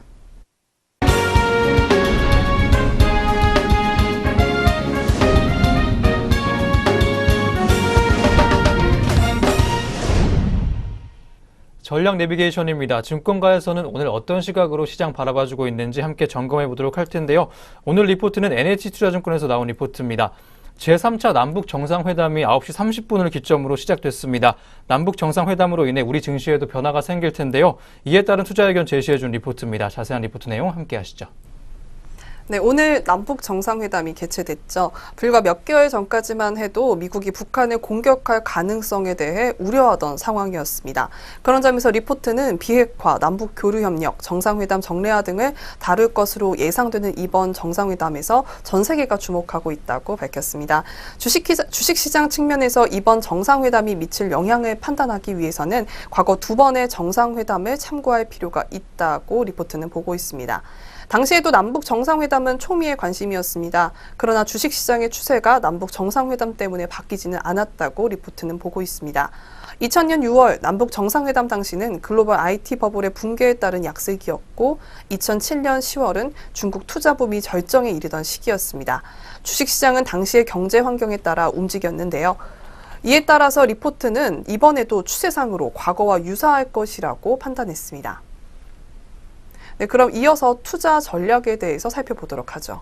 전략 내비게이션입니다. 증권가에서는 오늘 어떤 시각으로 시장 바라봐주고 있는지 함께 점검해 보도록 할 텐데요. 오늘 리포트는 NH투자증권에서 나온 리포트입니다. 제3차 남북 정상회담이 9시 30분을 기점으로 시작됐습니다. 남북 정상회담으로 인해 우리 증시에도 변화가 생길 텐데요. 이에 따른 투자 의견 제시해준 리포트입니다. 자세한 리포트 내용 함께 하시죠. 네, 오늘 남북 정상회담이 개최됐죠. 불과 몇 개월 전까지만 해도 미국이 북한을 공격할 가능성에 대해 우려하던 상황이었습니다. 그런 점에서 리포트는 비핵화, 남북 교류 협력, 정상회담 정례화 등을 다룰 것으로 예상되는 이번 정상회담에서 전 세계가 주목하고 있다고 밝혔습니다. 주식시장 측면에서 이번 정상회담이 미칠 영향을 판단하기 위해서는 과거 2번의 정상회담을 참고할 필요가 있다고 리포트는 보고 있습니다. 당시에도 남북 정상회담은 초미의 관심이었습니다. 그러나 주식시장의 추세가 남북 정상회담 때문에 바뀌지는 않았다고 리포트는 보고 있습니다. 2000년 6월 남북 정상회담 당시는 글로벌 IT 버블의 붕괴에 따른 약세기였고 2007년 10월은 중국 투자붐이 절정에 이르던 시기였습니다. 주식시장은 당시의 경제 환경에 따라 움직였는데요. 이에 따라서 리포트는 이번에도 추세상으로 과거와 유사할 것이라고 판단했습니다. 네, 그럼 이어서 투자 전략에 대해서 살펴보도록 하죠.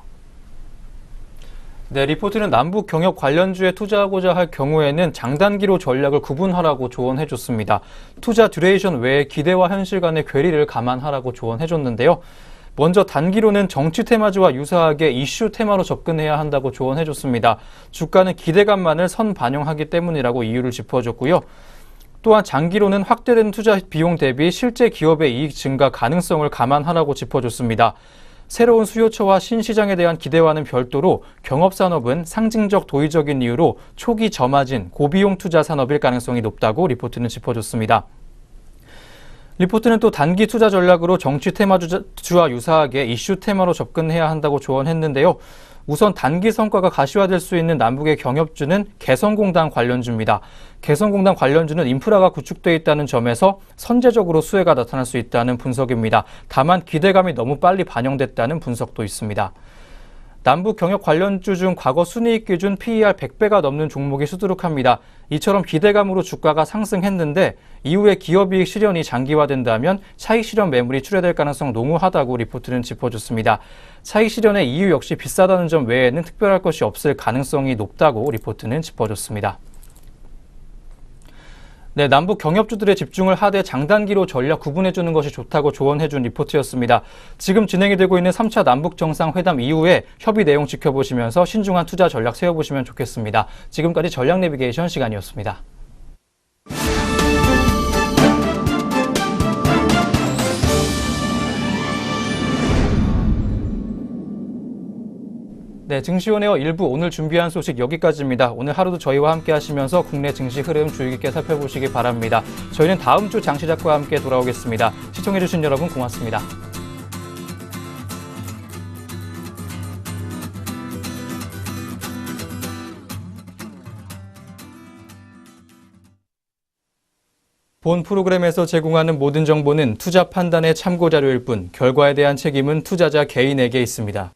네, 리포트는 남북 경협 관련주에 투자하고자 할 경우에는 장단기로 전략을 구분하라고 조언해줬습니다. 투자 듀레이션 외에 기대와 현실 간의 괴리를 감안하라고 조언해줬는데요. 먼저 단기로는 정치 테마주와 유사하게 이슈 테마로 접근해야 한다고 조언해줬습니다. 주가는 기대감만을 선반영하기 때문이라고 이유를 짚어줬고요. 또한 장기로는 확대된 투자 비용 대비 실제 기업의 이익 증가 가능성을 감안하라고 짚어줬습니다. 새로운 수요처와 신시장에 대한 기대와는 별도로 경업산업은 상징적 도의적인 이유로 초기 저마진 고비용 투자 산업일 가능성이 높다고 리포트는 짚어줬습니다. 리포트는 또 단기 투자 전략으로 정치 테마주와 유사하게 이슈 테마로 접근해야 한다고 조언했는데요. 우선 단기 성과가 가시화될 수 있는 남북의 경협주는 개성공단 관련주입니다. 개성공단 관련주는 인프라가 구축돼 있다는 점에서 선제적으로 수혜가 나타날 수 있다는 분석입니다. 다만 기대감이 너무 빨리 반영됐다는 분석도 있습니다. 남북 경협 관련주 중 과거 순이익 기준 PER 100배가 넘는 종목이 수두룩합니다. 이처럼 기대감으로 주가가 상승했는데 이후에 기업이익 실현이 장기화된다면 차익 실현 매물이 출회될 가능성 농후하다고 리포트는 짚어줬습니다. 차익 실현의 이유 역시 비싸다는 점 외에는 특별할 것이 없을 가능성이 높다고 리포트는 짚어줬습니다. 네, 남북 경협주들의 집중을 하되 장단기로 전략 구분해주는 것이 좋다고 조언해준 리포트였습니다. 지금 진행이 되고 있는 3차 남북 정상회담 이후에 협의 내용 지켜보시면서 신중한 투자 전략 세워보시면 좋겠습니다. 지금까지 전략 내비게이션 시간이었습니다. 네, 증시온에어 일부 오늘 준비한 소식 여기까지입니다. 오늘 하루도 저희와 함께 하시면서 국내 증시 흐름 주의 깊게 살펴보시기 바랍니다. 저희는 다음 주 장시작과 함께 돌아오겠습니다. 시청해주신 여러분 고맙습니다. 본 프로그램에서 제공하는 모든 정보는 투자 판단의 참고 자료일 뿐 결과에 대한 책임은 투자자 개인에게 있습니다.